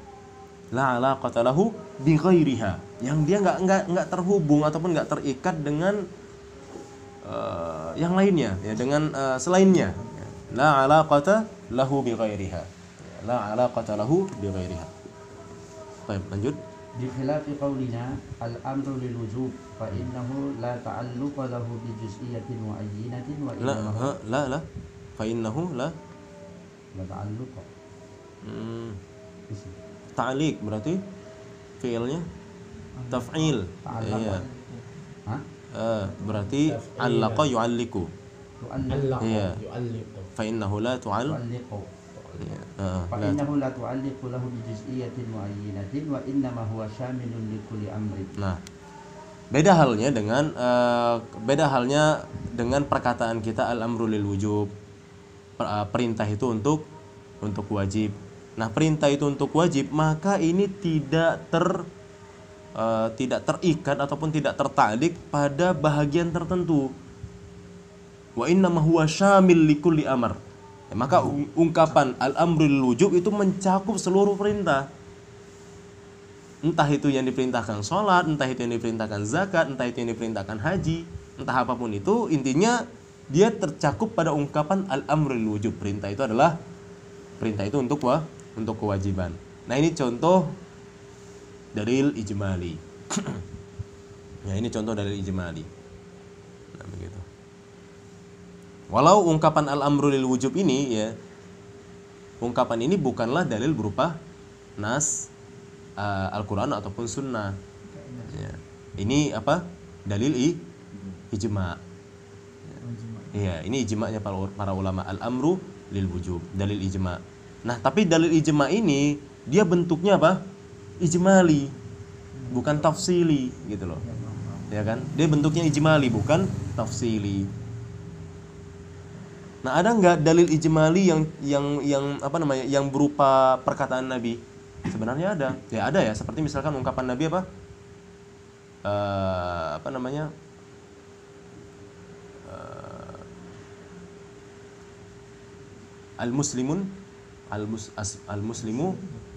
Speaker 1: La alaqata lahu bi ghairiha. Yang dia enggak terhubung ataupun enggak terikat dengan yang lainnya ya, dengan selainnya. La alaqata lahu bi ghairiha. La alaqata lahu bi ghairiha. Baik, lanjut.
Speaker 3: بخلاف قولنا الأمر للوجوب فإنه لا تعلق له بجزئية معينة
Speaker 1: لا فإنه لا
Speaker 3: تعلق.
Speaker 1: Ta'liq berarti fi'ilnya taf'il. Iya. Berarti allaqa yu'alliqu. Iya. Fa innahu la
Speaker 3: تعلق فإنه لا تعلق له بجزئية معينة وإنما هو شامل لكل أمر.
Speaker 1: Nah, beda halnya dengan perkataan kita al-amru lil wujub. Perintah itu untuk wajib. Nah, perintah itu untuk wajib, maka ini tidak terikat ataupun tidak tertalik pada bahagian tertentu. Wa innama huwa syamil likulli amr. Ya, maka ungkapan al-amrul wujub itu mencakup seluruh perintah. Entah itu yang diperintahkan sholat, entah itu yang diperintahkan zakat, entah itu yang diperintahkan haji, entah apapun itu, intinya dia tercakup pada ungkapan al-amrul wujub. Perintah itu untuk kewajiban. Nah, ini contoh dalil ijmali. Ya, ini contoh dalil ijmali. Nah, begitu. Walau ungkapan al-amru lil wujub ini ya, ungkapan ini bukanlah dalil berupa nas Al-Quran ataupun sunnah ya. Ini apa? Dalil ijma. Ya, ini ijma'nya para ulama, al-amru lil wujub, dalil ijma. Nah, tapi dalil ijma ini dia bentuknya apa? Ijmali, bukan tafsili gitu loh. Ya kan? Dia bentuknya ijmali bukan tafsili. Nah, ada nggak dalil ijmali yang apa namanya, yang berupa perkataan Nabi? Sebenarnya ada. Ya ada ya, seperti misalkan ungkapan Nabi apa? Apa namanya? Al-muslimu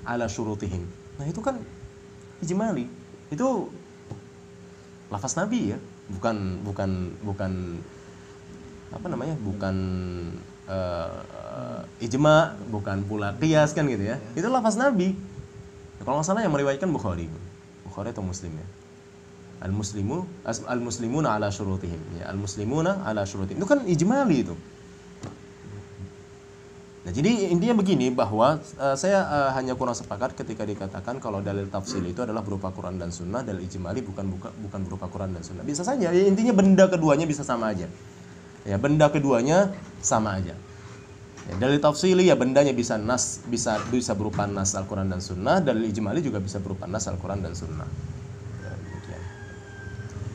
Speaker 1: ala syurutihim. Nah, itu kan ijmali. Itu lafaz Nabi ya, bukan apa namanya, bukan ijma, bukan pula qiyas kan gitu ya. Itu lafaz Nabi. Kalau nggak salah yang meriwayatkan Bukhari atau Muslim ya. Al-muslimuna ala syurutihim. Ya, al-muslimuna ala syurutihim. Itu kan ijmali itu. Nah, jadi intinya begini, bahwa saya hanya kurang sepakat ketika dikatakan kalau dalil tafsil itu adalah berupa Quran dan Sunnah, dalil ijmali bukan berupa Quran dan Sunnah. Bisa saja, ya, intinya benda keduanya bisa sama aja. Ya, benda keduanya sama aja. Ya, dalil tafsili ya bendanya bisa berupa nas Al-Quran dan Sunnah, dalil ijmali juga bisa berupa nas Al-Quran dan Sunnah. Ya, demikian.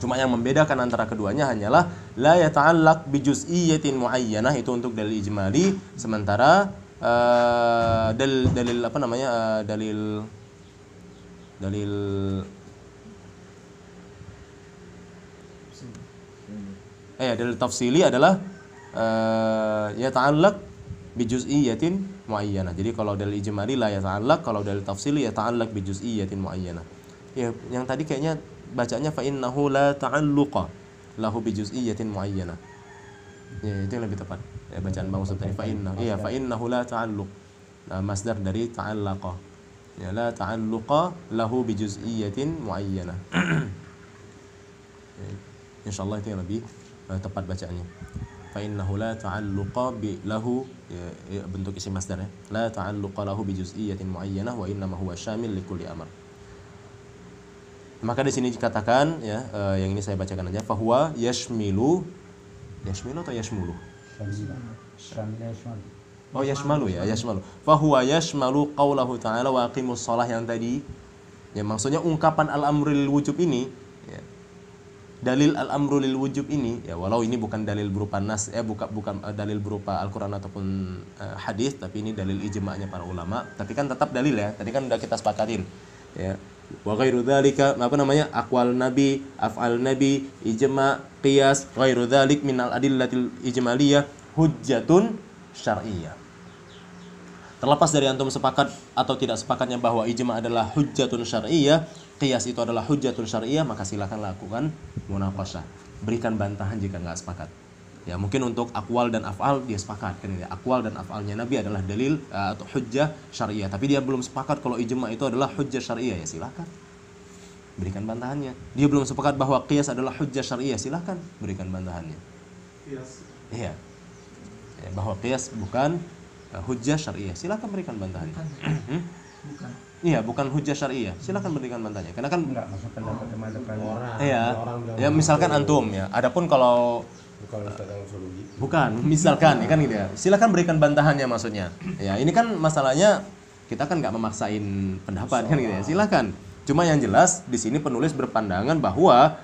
Speaker 1: Cuma yang membedakan antara keduanya hanyalah la yata'allaq bi juz'iyyatin muayyanah, itu untuk dalil ijmali, sementara dalil apa namanya, dalil tafsili adalah yata'allaq bi juz'iyyatin muayyanah. Jadi kalau dalil ijmali la yata'allaq, kalau dalil tafsili yata'allaq bi juz'iyyatin muayyanah. Ya, yang tadi kayaknya bacanya fa innahu la ta'alluqa lahu bi juz'iyyatin muayyanah. Ya, itu yang lebih tepat. Ya, bacaan Bang Ustaz tadi fa innahu la ta'alluq. Nah, masdar dari ta'allaqa. Ya, la ta'alluqa lahu bi juz'iyyatin muayyanah. Ya, insyaallah itu yang lebih tepat bacaannya. Fa innahu la ta'alluqa bi lahu, ya, bentuk isim masdar ya. La ta'alluqa lahu bi juz'iyyatin muayyanah wa innama huwa syamil likulli amr. Maka di sini dikatakan ya, yang ini saya bacakan aja, fahuwa yashmilu atau yashmulu? Oh yashmalu ya, yashmalu. Fahuwa yashmalu qaulahu ta'ala wa aqimus shalah yang tadi. Ya maksudnya ungkapan al-amru lil wujub ini, ya, dalil al-amru lil wujub ini, ya walau ini bukan dalil berupa nas, bukan dalil berupa Al-Qur'an ataupun hadis, tapi ini dalil ijma'nya para ulama. Tapi kan tetap dalil ya. Tadi kan udah kita sepakatin. Ya. Wa ghairu dzalika, aqwal nabi, af'al nabi, ijma', qiyas, ghairu dzalik minal adillatil ijmaliyah hujjatun syar'iyyah. Terlepas dari antum sepakat atau tidak sepakatnya bahwa ijma' adalah hujjatun syar'iyyah, qiyas itu adalah hujjatun syar'iyyah, maka silakan lakukan munaqasyah. Berikan bantahan jika nggak sepakat. Ya mungkin untuk aqwal dan af'al dia sepakat kan ya. Aqwal dan af'alnya Nabi adalah dalil atau hujjah syar'iyyah, tapi dia belum sepakat kalau ijma' itu adalah hujjah syar'iyyah, ya silakan. Berikan bantahannya. Dia belum sepakat bahwa qiyas adalah hujjah syar'iyyah, silakan berikan bantahannya. Qiyas. Iya. Ya, bahwa qiyas bukan hujjah syar'iyyah, silakan berikan bantahannya.
Speaker 4: Bukan.
Speaker 1: Iya, bukan hujjah syar'iyyah. Silakan berikan bantahannya. Karena kan
Speaker 3: Enggak, masuk pendapat
Speaker 2: Orang,
Speaker 1: iya.
Speaker 2: orang bilang
Speaker 1: Ya misalkan antum ya. Adapun kalau
Speaker 2: bukan Ustaz yang suruh gitu.
Speaker 1: bukan, misalkan ya kan gitu ya. Silakan berikan bantahannya maksudnya. Ya, ini kan masalahnya kita kan nggak memaksain pendapat kan gitu ya. Silakan. Cuma yang jelas di sini penulis berpandangan bahwa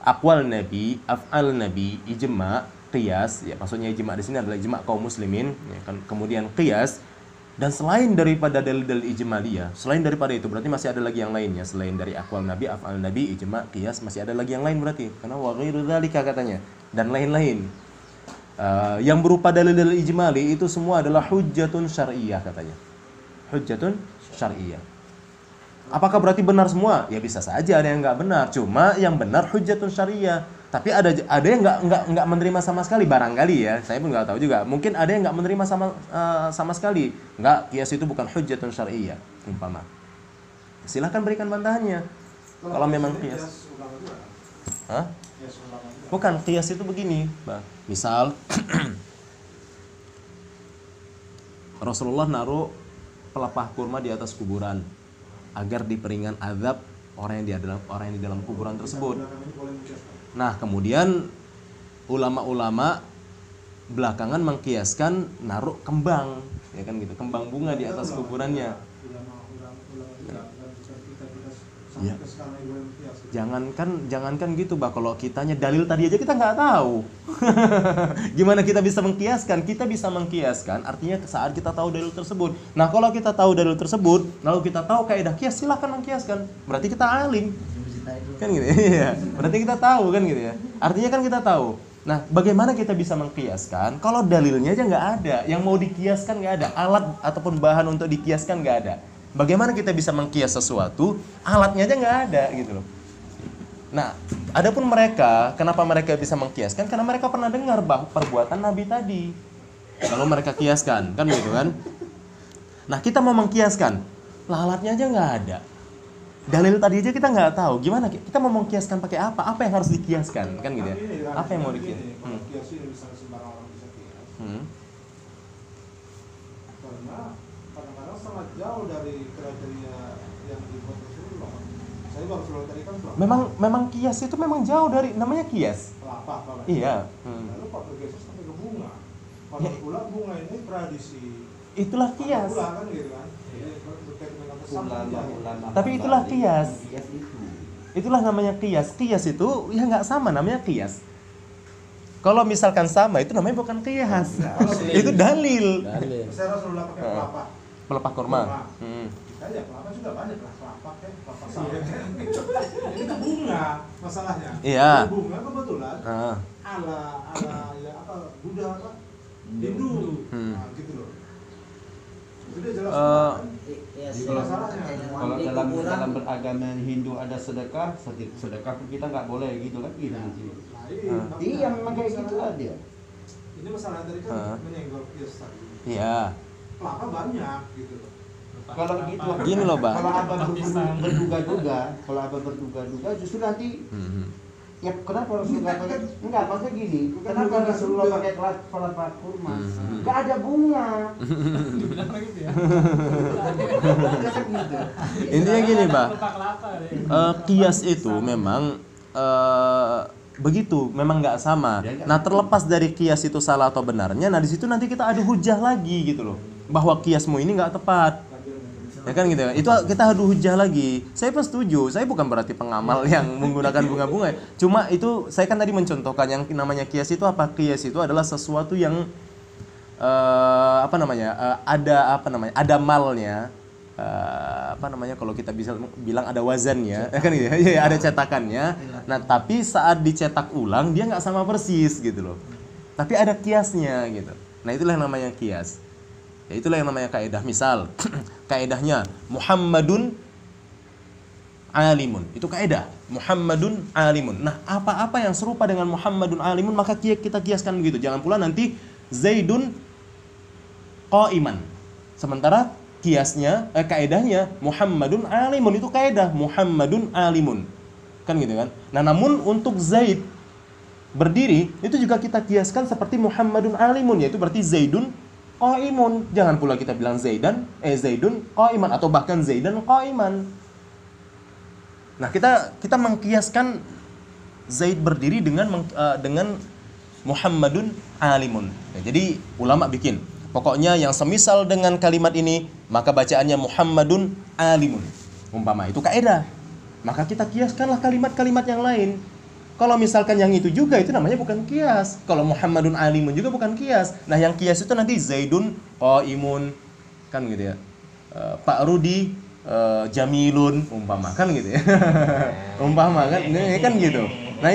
Speaker 1: aqwal Nabi, af'al Nabi, ijma', qiyas, ya maksudnya ijma' di sini adalah ijma' kaum muslimin, ya kan. Kemudian qiyas, dan selain daripada dalil-dalil ijmaliyah, selain daripada itu berarti masih ada lagi yang lainnya selain dari aqwal Nabi, af'al Nabi, ijma', qiyas, masih ada lagi yang lain berarti. Karena wa ghairu dzalika katanya dan lain-lain. Yang berupa dalil-dalil ijmali itu semua adalah hujjatun syar'iyyah katanya. Hujjatun syar'iyyah. Apakah berarti benar semua? Ya bisa saja ada yang nggak benar. Cuma yang benar hujjatun syar'iyyah. Tapi ada yang nggak menerima sama sekali barangkali ya. Saya pun nggak tahu juga. Mungkin ada yang nggak menerima sama sekali. Nggak, qiyas itu bukan hujjatun syar'iyyah umpama. Silakan berikan bantahannya. Kalau memang qiyas. Hah? Bukan, qiyas itu begini, Bang. Misal Rasulullah naruh pelepah kurma di atas kuburan agar diperingan azab orang yang di dalam kuburan tersebut. Nah, kemudian ulama-ulama belakangan mengkiaskan naruh kembang, ya kan gitu, kembang bunga di atas kuburannya. Ya. Jangankan gitu, Bah. Kalau kitanya dalil tadi aja kita nggak tahu. Gimana kita bisa mengkiaskan? Kita bisa mengkiaskan artinya saat kita tahu dalil tersebut. Nah, kalau kita tahu dalil tersebut, lalu kita tahu kaidah kias, silakan mengkiaskan. Berarti kita alim. Kan gitu. Iya. Berarti kita tahu kan gitu ya. Artinya kan kita tahu. Nah, bagaimana kita bisa mengkiaskan kalau dalilnya aja nggak ada, yang mau dikiaskan nggak ada, alat ataupun bahan untuk dikiaskan nggak ada. Bagaimana kita bisa mengkias sesuatu, alatnya aja nggak ada gitu loh. Nah, adapun mereka, kenapa mereka bisa mengkiaskan? Karena mereka pernah dengar perbuatan Nabi tadi. Kalau mereka kiaskan, kan gitu kan? Nah, kita mau mengkiaskan, lah alatnya aja nggak ada. Dalil tadi aja kita nggak tahu. Gimana? Kita mau mengkiaskan pakai apa? Apa yang harus dikiaskan? Kan gitu ya? Apa yang mau dikiaskan?
Speaker 5: Kias ini bisa sembarang orang bisa kias. Karena kadang-kadang sangat jauh dari kriteria yang dibuat Rasulullah. Saya baru Rasulullah tadi kan
Speaker 1: Memang kias itu memang jauh dari namanya kias.
Speaker 5: kelapa.
Speaker 1: Iya.
Speaker 5: Lalu pakai geser sampai ke bunga. Kalau pula bunga ini tradisi.
Speaker 1: Itulah kias.
Speaker 5: Pula kan gitu kan. Jadi berkait dengan pesantren.
Speaker 1: Tapi itulah kias.
Speaker 3: Kias itu.
Speaker 1: Itulah namanya kias. Kias itu ya nggak sama, namanya kias. Kalau misalkan sama itu namanya bukan kias. Itu dalil.
Speaker 5: Saya Rasulullah pakai kelapa.
Speaker 1: Pelepah kurma.
Speaker 5: Ya kelapa juga banyak lah, kelapa kelapa sawit. Ini kan bunga masalahnya.
Speaker 1: Iya.
Speaker 5: Bunga kebetulan ala ya apa Buddha apa Hindu. Nah, gitu loh. Itu dia jelas.
Speaker 3: Kalau dalam beragama Hindu ada sedekah pun kita nggak boleh gitu kan gitu. Iya memang kayak gitu aja.
Speaker 5: Ini masalah tadi kan menyenggol kias tadi.
Speaker 1: Iya.
Speaker 5: Kelapa banyak gitu loh.
Speaker 3: Kalau gitu
Speaker 1: Gini loh, Bang.
Speaker 3: Kalau abang berduga-duga justru nanti Ya kenapa Rasulullah pakai? Enggak, maksudnya gini. Kenapa Rasulullah pakai kelapa kurma? Enggak ada bunga.
Speaker 1: Intinya gini, Pak. Kias itu memang begitu, memang nggak sama. Nah, terlepas dari kias itu salah atau benarnya, nah di situ nanti kita adu hujah lagi gitu loh, bahwa kiasmu ini nggak tepat. Ya kan gitu ya. Itu kita adu hujah lagi. Saya pun setuju. Saya bukan berarti pengamal yang menggunakan bunga-bunga. Cuma itu saya kan tadi mencontohkan yang namanya kias itu apa? Kias itu adalah sesuatu yang ada malnya. Kalau kita bisa bilang ada wazannya, kan gitu ya, ada cetakannya. Nah, tapi saat dicetak ulang dia nggak sama persis gitu loh. Tapi ada kiasnya gitu. Nah, itulah yang namanya kias. Ya, itulah yang namanya kaidah. Misal, kaidahnya Muhammadun alimun. Itu kaidah. Muhammadun alimun. Nah, apa-apa yang serupa dengan Muhammadun alimun maka kita kiaskan begitu. Jangan pula nanti Zaidun qaiman. Sementara kiasnya, kaidahnya Muhammadun alimun, itu kaidah Muhammadun alimun. Kan gitu kan? Nah, namun untuk Zaid berdiri itu juga kita kiaskan seperti Muhammadun alimun, yaitu berarti Zaidun qaimun. Jangan pula kita bilang Zaidun qaiman atau bahkan Zaidan qaiman. Nah, kita mengkiaskan Zaid berdiri dengan Muhammadun alimun. Ya, jadi ulama bikin pokoknya yang semisal dengan kalimat ini, maka bacaannya Muhammadun alimun. Umpama itu kaidah. Maka kita kiaskanlah kalimat-kalimat yang lain. Kalau misalkan yang itu juga, itu namanya bukan kias. Kalau Muhammadun alimun juga bukan kias. Nah, yang kias itu nanti Zaidun qaimun, kan gitu ya. Pak Rudi jamilun, umpama, kan gitu ya. Umpama kan, ini kan gitu. Nah,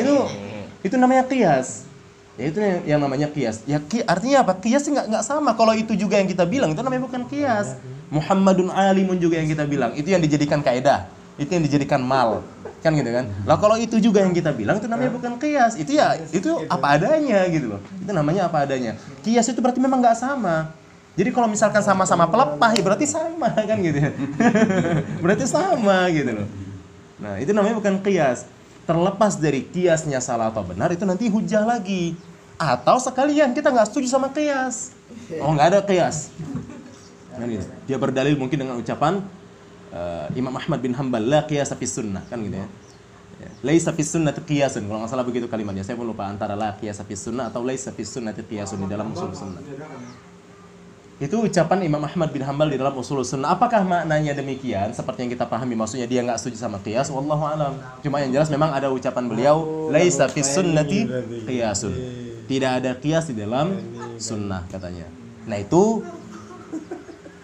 Speaker 1: itu namanya kias. Ya, itu yang namanya kias. Ya, artinya apa? Kias nggak sama. Kalau itu juga yang kita bilang, itu namanya bukan kias. Muhammadun alimun juga yang kita bilang, itu yang dijadikan kaidah, itu yang dijadikan mal, kan gitu kan. Lah kalau itu juga yang kita bilang, itu namanya bukan kias. Itu apa adanya gitu loh. Itu namanya apa adanya. Kias itu berarti memang nggak sama. Jadi kalau misalkan sama-sama pelepah, ya berarti sama, kan gitu ya. Berarti sama gitu loh. Nah, itu namanya bukan kias. Terlepas dari kiasnya salah atau benar, itu nanti hujah lagi. Atau sekalian kita nggak setuju sama kias. Oh, nggak ada kias. Nah, gitu. Dia berdalil mungkin dengan ucapan Imam Ahmad bin Hanbal, la qiyasa fis sunnah, kan gitu ya. Laisa fis sunnati qiyasun. Kalau nggak salah begitu kalimatnya. Saya pun lupa antara la qiyasa fis sunnah atau laisa fis sunnati qiyasun di dalam usul sunnah. Itu ucapan Imam Ahmad bin Hanbal di dalam usul sunnah. Apakah maknanya demikian? Seperti yang kita pahami, maksudnya dia nggak setuju sama qiyas. Wallahu alam. Cuma yang jelas memang ada ucapan beliau, laisa fis sunnati qiyasun. Tidak ada qiyas di dalam sunnah, katanya. Nah, itu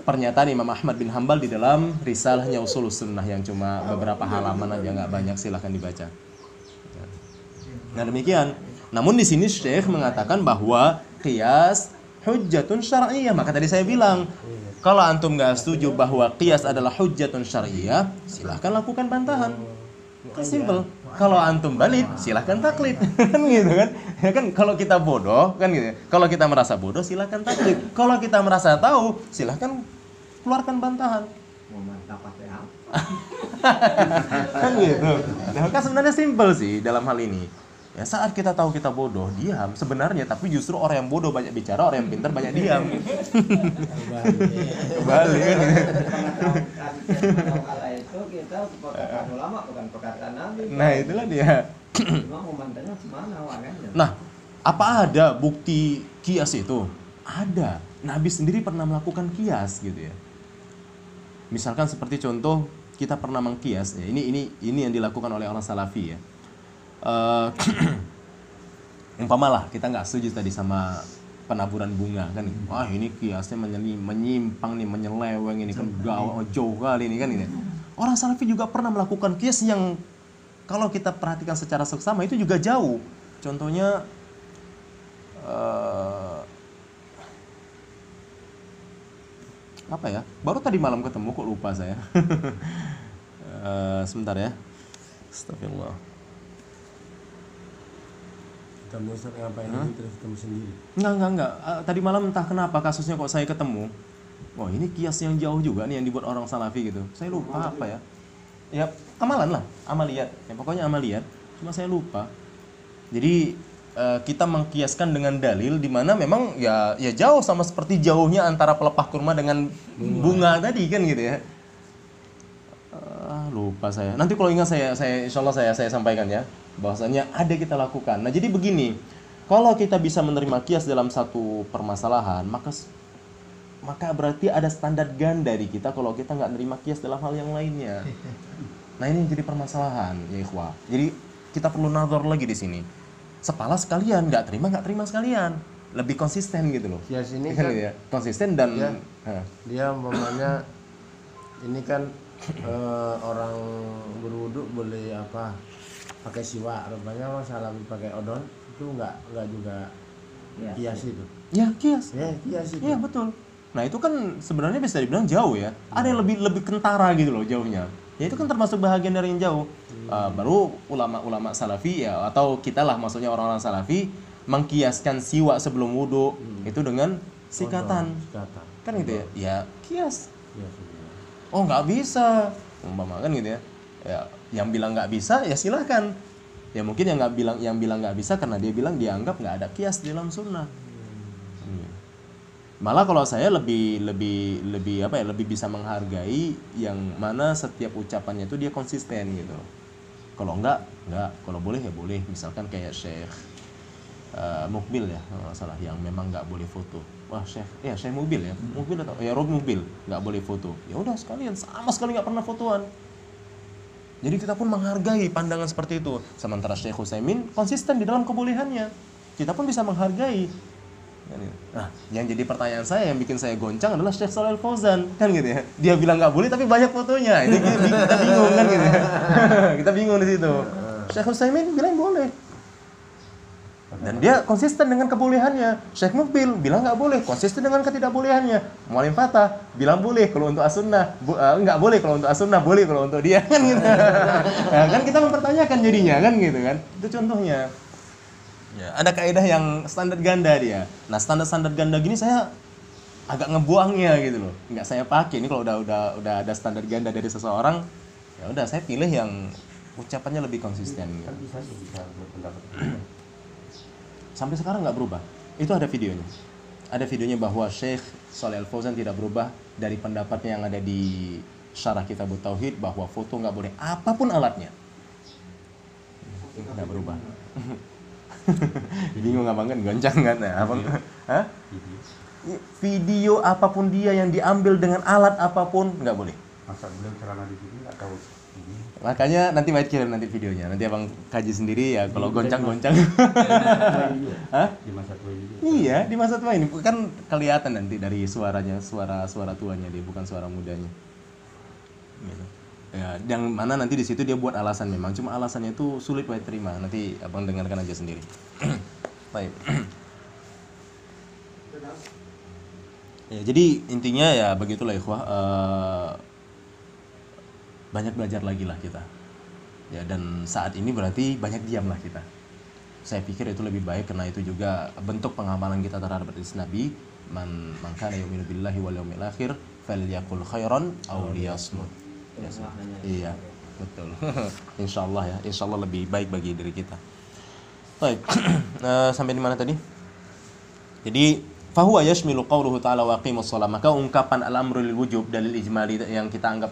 Speaker 1: pernyataan Imam Ahmad bin Hanbal di dalam risalahnya Ushulus Sunnah yang cuma beberapa halaman aja, nggak banyak, silahkan dibaca. Nah, demikian. Namun di sini Syekh mengatakan bahwa qiyas hujjatun syar'iyyah. Maka tadi saya bilang, kalau antum nggak setuju bahwa qiyas adalah hujjatun syar'iyyah, silahkan lakukan bantahan. Simple. Kalau antum balik, silahkan taklid. Kan gitu kan? Ya kan, kalau kita bodoh, kan gitu. Kalau kita merasa bodoh, silahkan taklid. Kalau kita merasa tahu, silahkan keluarkan bantahan. Kan gitu. Nah, kan sebenarnya simple sih dalam hal ini. Ya, saat kita tahu kita bodoh, diam sebenarnya, tapi justru orang yang bodoh banyak bicara, orang yang pintar banyak diam. Kembali kan.
Speaker 3: Kala itu kita perkataan ulama bukan perkataan Nabi.
Speaker 1: Nah, itulah dia.
Speaker 3: Cuma momennya semana makanya.
Speaker 1: Nah, apa ada bukti kias itu? Ada. Nabi sendiri pernah melakukan kias gitu ya. Misalkan seperti contoh kita pernah mengkias ya. Ini yang dilakukan oleh orang salafi ya. Umpamalah kita nggak setuju tadi sama penaburan bunga kan. Wah, ini kiasnya menyimpang nih, menyeleweng ini kan, jauh kali ini kan ini. Orang salafi juga pernah melakukan kias yang kalau kita perhatikan secara seksama itu juga jauh. Contohnya apa ya? Baru tadi malam ketemu, kok lupa saya. Sebentar ya. Astagfirullah.
Speaker 2: Ketemu Ustaz ngapain ini terus ketemu sendiri?
Speaker 1: Enggak. Tadi malam entah kenapa kasusnya kok saya ketemu. Wah, ini kias yang jauh juga nih yang dibuat orang salafi gitu. Saya lupa apa ya. Ya, amaliyat. Ya pokoknya amaliyat. Cuma saya lupa. Jadi kita mengkiaskan dengan dalil di mana memang ya jauh, sama seperti jauhnya antara pelepah kurma dengan bunga tadi kan gitu ya. Lupa saya. Nanti kalau ingat saya insya Allah saya sampaikan ya, bahwasanya ada kita lakukan. Nah jadi begini, kalau kita bisa menerima kias dalam satu permasalahan, maka berarti ada standar ganda di kita kalau kita nggak nerima kias dalam hal yang lainnya. Nah ini jadi permasalahan ya ikhwah. Jadi kita perlu nazar lagi di sini. Sepala sekalian, nggak terima sekalian. Lebih konsisten gitu loh.
Speaker 2: Kias ini
Speaker 1: kan
Speaker 2: kan
Speaker 1: gitu ya. Konsisten dan
Speaker 2: dia umpamanya ini kan orang berwudu boleh apa pakai siwak, rupanya orang Salafi pakai odol itu nggak juga kias itu.
Speaker 1: ya kias.
Speaker 2: Ya kias itu.
Speaker 1: Iya betul. Nah itu kan sebenarnya bisa dibilang jauh ya. Ada yang lebih kentara gitu loh jauhnya. Ya itu kan termasuk bahagian dari yang jauh. Baru ulama-ulama salafi ya, atau kita lah maksudnya orang-orang salafi mengkiaskan siwak sebelum wudhu itu dengan sikatan. Kan gitu ya. Ya kias. Oh nggak bisa. Umpama kan gitu ya. Ya yang bilang nggak bisa ya silahkan. Ya mungkin yang bilang nggak bisa karena dia bilang dia anggap nggak ada kias di dalam sunnah. Malah kalau saya lebih bisa menghargai yang mana setiap ucapannya itu dia konsisten gitu. Kalau enggak, kalau boleh ya boleh. Misalkan kayak Syekh Mukbil ya, kalau salah, yang memang nggak boleh foto. Wah Syekh Mukbil ya, Mukbil atau ya Rob Mukbil nggak boleh foto. Ya udah sekalian, sama sekali nggak pernah fotoan. Jadi kita pun menghargai pandangan seperti itu. Sementara Syekh Utsaimin konsisten di dalam kebolehannya. Kita pun bisa menghargai. Nah, yang jadi pertanyaan saya, yang bikin saya goncang adalah Syekh Shalal Fauzan, kan gitu ya. Dia bilang nggak boleh tapi banyak fotonya. Ini kita bingung kan gitu ya. Kita bingung di situ. Syekh Utsaimin bilang boleh. Dan dia konsisten dengan kebolehannya. Syekh Mukbil bilang nggak boleh, konsisten dengan ketidakbolehannya. Mu'alim Fatah bilang boleh kalau untuk as-sunnah, nggak boleh kalau untuk as-sunnah, boleh kalau untuk dia kan gitu. Nah, kan kita mempertanyakan jadinya kan gitu kan. Itu contohnya. Ya, ada kaidah yang standar ganda dia. Nah, standar ganda gini saya agak ngebuangnya gitu loh. Nggak saya pakai. Ini kalau udah ada standar ganda dari seseorang, ya udah saya pilih yang ucapannya lebih konsisten gitu.
Speaker 3: Bisa berpendapat.
Speaker 1: Sampai sekarang nggak berubah. Itu ada videonya. Ada videonya bahwa Syekh Shalal Fauzan tidak berubah dari pendapatnya yang ada di Syarah Kitabut Tauhid bahwa foto nggak boleh apapun alatnya. Nggak berubah. Bingung abang kan, goncang kan? Nah, abang, video apapun dia yang diambil dengan alat apapun nggak boleh.
Speaker 3: Masa beliau celana di sini nggak tahu ini.
Speaker 1: Makanya nanti Wahid kirim nanti videonya. Nanti abang kaji sendiri ya kalau goncang-goncang.
Speaker 3: Di masa tua ini.
Speaker 1: Iya, di masa tua ini kan kelihatan nanti dari suaranya, suara tuanya dia, bukan suara mudanya. Gitu. Ya, yang mana nanti di situ dia buat alasan, memang cuma alasannya itu sulit Wahid terima. Nanti abang dengarkan aja sendiri. Baik. Ya, jadi intinya ya begitulah ikhwah. Banyak belajar lagi lah kita. Ya, dan saat ini berarti banyak diam lah kita. Saya pikir itu lebih baik karena itu juga bentuk pengamalan kita terhadap hadis Nabi, man kana yu'minu billahi wal yawmil akhir falyaqul khairan aw liyasmut. Iya, betul. Insyaallah ya, insyaallah lebih baik bagi diri kita. Baik. Sampai di mana tadi? Jadi fahuwa yashmilu qauluhu ta'ala wa aqimus shalah. Maka ungkapan al-amru lil wujub, dalil ijmali yang kita anggap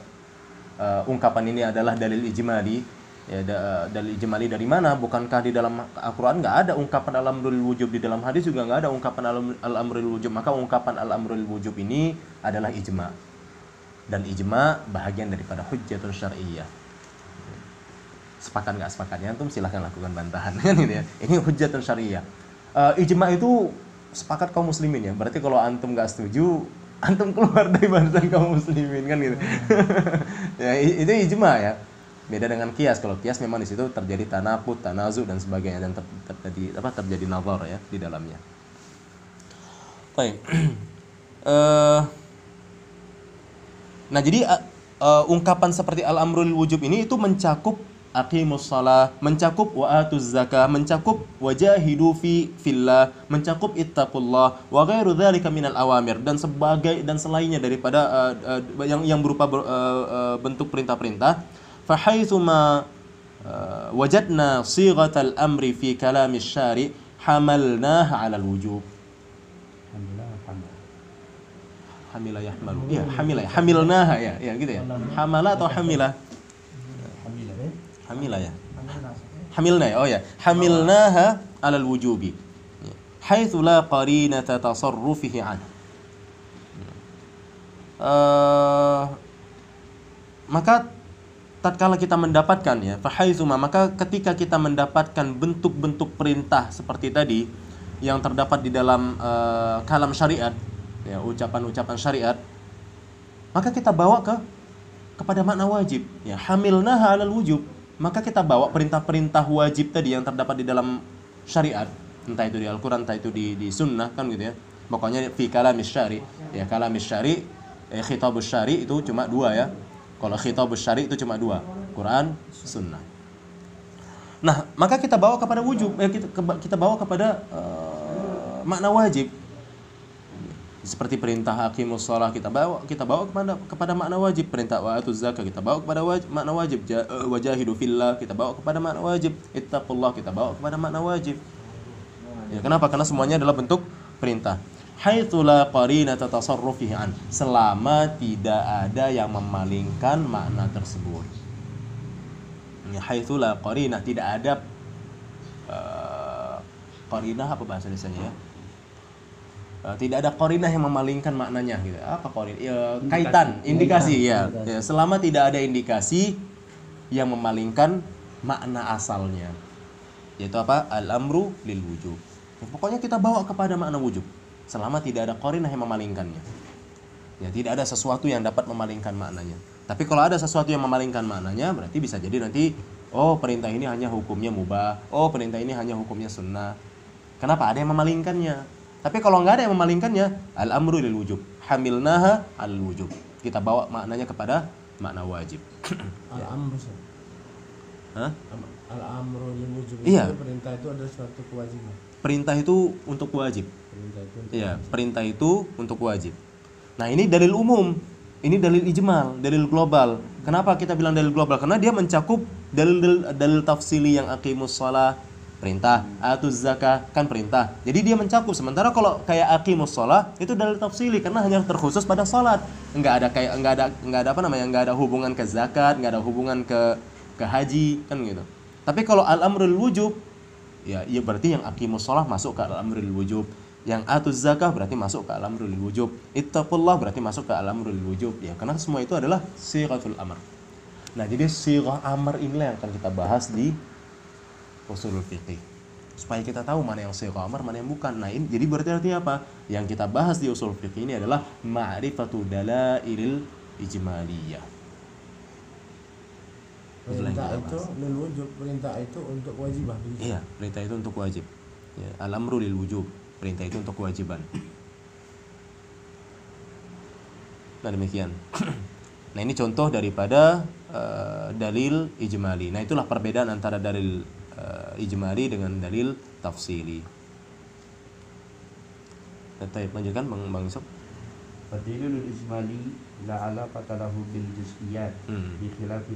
Speaker 1: ungkapan ini adalah dalil ijmali. Ya, dalil ijmali dari mana? Bukankah di dalam Al-Qur'an enggak ada ungkapan al-amru lil wujub, di dalam hadis juga enggak ada ungkapan al-amru lil wujub. Maka ungkapan al-amru lil wujub ini adalah ijma'. Dan ijma' bahagian daripada hujjatun syar'iyyah. Sepakat nggak sepakatnya antum silahkan lakukan bantahan kan gitu ya. Ini hujjatun syar'iyyah. Ijma' itu sepakat kaum muslimin ya. Berarti kalau antum nggak setuju, antum keluar dari barisan kaum muslimin kan gitu. Ya itu ijma' ya. Beda dengan kias. Kalau kias memang di situ terjadi tanaqud, tanazu dan sebagainya, dan terjadi nazar ya di dalamnya. Baik. Nah jadi ungkapan seperti al-amrul wujub ini itu mencakup aqimus shalah, mencakup wa atuz zakah, mencakup wajahidu fillah, mencakup ittaqullah wa ghairu dzalika minal awamir, dan selainnya daripada yang berupa bentuk perintah-perintah. Fa haitsu ma wajadna sighatal amri fi kalam asy-syari' hamalnaha 'ala al-wujub.
Speaker 3: Alhamdulillah, alhamdulillah.
Speaker 1: Hamila yahmalu. Iya, hamila ya. Hamilnaha ya. Ya gitu ya. Hamala atau hamila?
Speaker 3: Alhamdulillah.
Speaker 1: Hamila ya. Hamilna ya. Oh ya. Hamilnaha 'ala al-wujubi. Haitsu la qarinata tasarrufihi 'an. Maka tatkala kita mendapatkan ya, fahaitsuma, maka ketika kita mendapatkan bentuk-bentuk perintah seperti tadi yang terdapat di dalam kalam syariat, ya, ucapan-ucapan syariat, maka kita bawa kepada makna wajib, ya, hamilnaha 'alal wujub, maka kita bawa perintah-perintah wajib tadi yang terdapat di dalam syariat, entah itu di Al-Qur'an, entah itu di sunnah, kan gitu ya. Pokoknya fi kalamis syari, ya, kalamis syari, khitabus syari itu cuma dua ya. Kalau khitabus syari itu cuma dua, Quran, sunnah. Nah, maka kita bawa kepada wujub, kita bawa kepada makna wajib. Seperti perintah aqimus shalah kita bawa kepada makna wajib, perintah wa atuz zakah kita bawa kepada makna wajib, wajahidu fillah kita bawa kepada makna wajib, ittaqullah kita bawa kepada makna wajib. Ya, kenapa? Karena semuanya adalah bentuk perintah. Haitsu la qarinata tasarrufihi an, selama tidak ada yang memalingkan makna tersebut. Ya, haitsu la qarinah, tidak ada qarinah apa bahasa Indonesianya ya? Tidak ada qarinah yang memalingkan maknanya gitu. Apa qarinah? Ya, kaitan, indikasi ya. Ya. Selama tidak ada indikasi yang memalingkan makna asalnya. Yaitu apa? Al-amru lil wujub. Ya, pokoknya kita bawa kepada makna wujub selama tidak ada qarinah yang memalingkannya. Ya, tidak ada sesuatu yang dapat memalingkan maknanya. Tapi kalau ada sesuatu yang memalingkan maknanya, berarti bisa jadi nanti, oh, perintah ini hanya hukumnya mubah, oh, perintah ini hanya hukumnya sunnah. Kenapa? Ada yang memalingkannya. Tapi kalau nggak ada yang memalingkannya, al-amru lil wujub, hamilnaha al-wujub. Kita bawa maknanya kepada makna wajib.
Speaker 2: Al-amru.
Speaker 1: Hah?
Speaker 2: Al-amru lil wujub.
Speaker 1: Iya.
Speaker 2: Perintah itu adalah suatu kewajiban.
Speaker 1: Perintah itu untuk wajib.
Speaker 2: Perintah itu
Speaker 1: Iya, perintah itu untuk wajib. Nah, ini dalil umum. Ini dalil ijmal, dalil global. Kenapa kita bilang dalil global? Karena dia mencakup dalil tafsili yang aqimus shalah, perintah, atuz zakah kan perintah. Jadi dia mencakup. Sementara kalau kayak aqimus shalah itu dalil tafsili karena hanya terkhusus pada salat. Enggak ada apa namanya? Enggak ada hubungan ke zakat, enggak ada hubungan ke haji kan gitu. Tapi kalau al-amrul wujub, ya berarti yang aqimus shalah masuk ke al-amrul wujub. Yang atuz zakah berarti masuk ke al-amrul wujub. Ittaqullah berarti masuk ke al-amrul wujub. Ya, karena semua itu adalah sighatul amr. Nah, jadi sighah amr inilah yang akan kita bahas di ushulul fiqh. Supaya kita tahu mana yang sighah amr, mana yang bukan. Nah, ini jadi berarti artinya apa? Yang kita bahas di ushul fiqh ini adalah ma'rifatu dalailil ijmaliyah.
Speaker 2: perintah itu lil wujub, perintah itu untuk kewajiban.
Speaker 1: Iya, perintah itu untuk wajib. Ya, al-amru lil wujub, perintah itu untuk kewajiban. Nah, demikian. Nah, ini contoh daripada dalil ijmali. Nah, itulah perbedaan antara dalil ijmali dengan dalil tafsili. Kita lanjutkan Bang Yusuf.
Speaker 3: Fadilul ijmali la alaqata lahu bil juz'iyat bi khilafi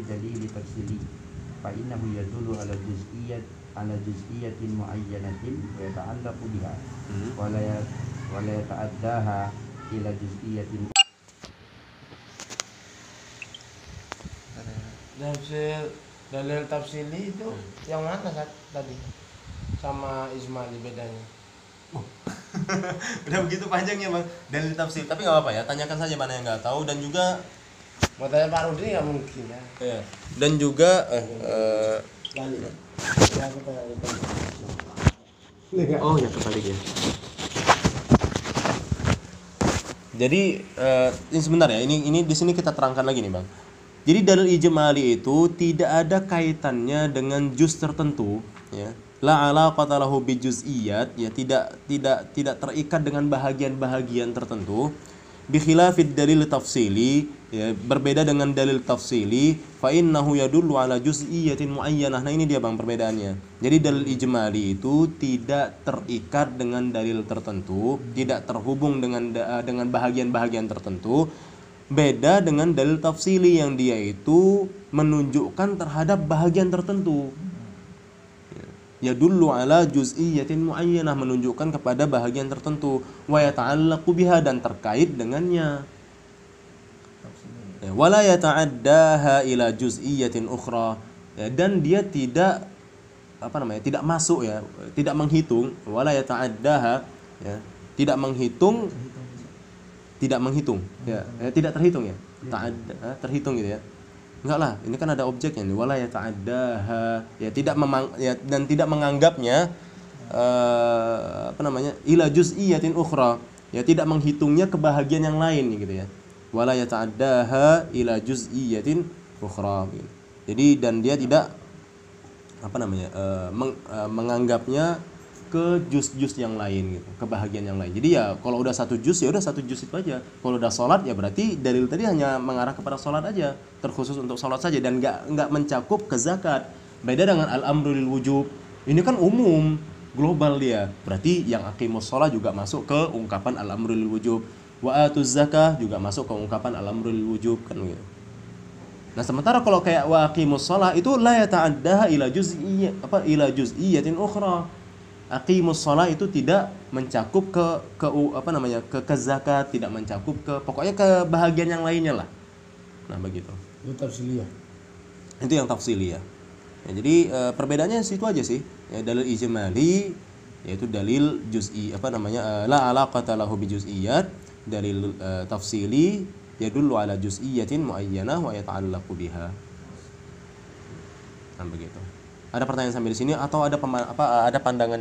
Speaker 3: dalil tafsili fa innahu yadullu ala juz'iyatin muayyanatin wa yata'allaqu biha wa la yata'addaha ila juz'iyatin.
Speaker 2: Dalil tafsili itu yang mana kan tadi sama ijmali bedanya?
Speaker 1: Udah begitu panjangnya Bang dalil tafsir, tapi nggak apa-apa ya, tanyakan saja mana yang nggak tahu. Dan juga
Speaker 2: mau tanya Pak Rudi nggak mungkin ya.
Speaker 1: ya, dan juga oh ya kebalik ya. Jadi ini sebentar ya, ini di sini kita terangkan lagi nih Bang. Jadi dalil ijmali itu tidak ada kaitannya dengan juz tertentu ya. La alaqata lahu bi juz'iyat, ya tidak terikat dengan bahagian-bahagian tertentu. Bi khilafid dalil tafsili, ya, berbeda dengan dalil tafsili, fa innahu yadullu ala juz'iyatin muayyanah. Nah, ini dia Bang perbedaannya. Jadi dalil ijmali itu tidak terikat dengan dalil tertentu, tidak terhubung dengan bahagian-bahagian tertentu. Beda dengan dalil tafsili yang dia itu menunjukkan terhadap bahagian tertentu. Ya dullu ala juz'iyyatin muayyanah, menunjukkan kepada bahagian tertentu, wa yata'allaqu biha, dan terkait dengannya. Ya, wala yata'addaha ila juz'iyyatin ukhra, ya, dan dia tidak tidak masuk, ya, tidak menghitung, wala yata'addaha, ya, tidak menghitung ya, tidak terhitung, ya, terhitung gitu, ya. Enggak lah, ini kan ada objeknya nih, wala yata'addaha, ya, dan tidak menganggapnya ila juz'iyyatin ukhra, ya, tidak menghitungnya ke bahagian yang lain gitu, ya. Wala yata'addaha ila juz'iyyatin ukhra gitu. Jadi dan dia tidak menganggapnya ke juz-juz yang lain gitu, ke bahagian yang lain. Jadi ya kalau udah satu juz, ya udah satu juz itu aja. Kalau udah sholat, ya berarti dalil tadi hanya mengarah kepada sholat aja, terkhusus untuk sholat saja, dan nggak mencakup ke zakat. Beda dengan al-amru lil wujub, ini kan umum, global dia. Berarti yang aqimus sholat juga masuk ke ungkapan al-amru lil wujub, wa atuz zakah juga masuk ke ungkapan al-amru lil wujub, kan gitu. Nah, sementara kalau kayak wa aqimus sholat itu la yata'addaha ila juz'iyyatin ukhra. Aqimus shalah itu tidak mencakup ke zakat, tidak mencakup pokoknya ke bahagian yang lainnya lah. Nah, begitu.
Speaker 2: Itu tafsiliyah.
Speaker 1: Itu yang tafsiliyah. Ya, jadi perbedaannya situ aja sih. Ya, dalil ijmali yaitu dalil juz'i la alaqata lahu bi juz'iyyat, dalil tafsili yadullu ala juz'iyyatin muayyanah wa yata'allaqu biha. Nah, begitu. Ada pertanyaan sampai di sini atau ada pandangan yang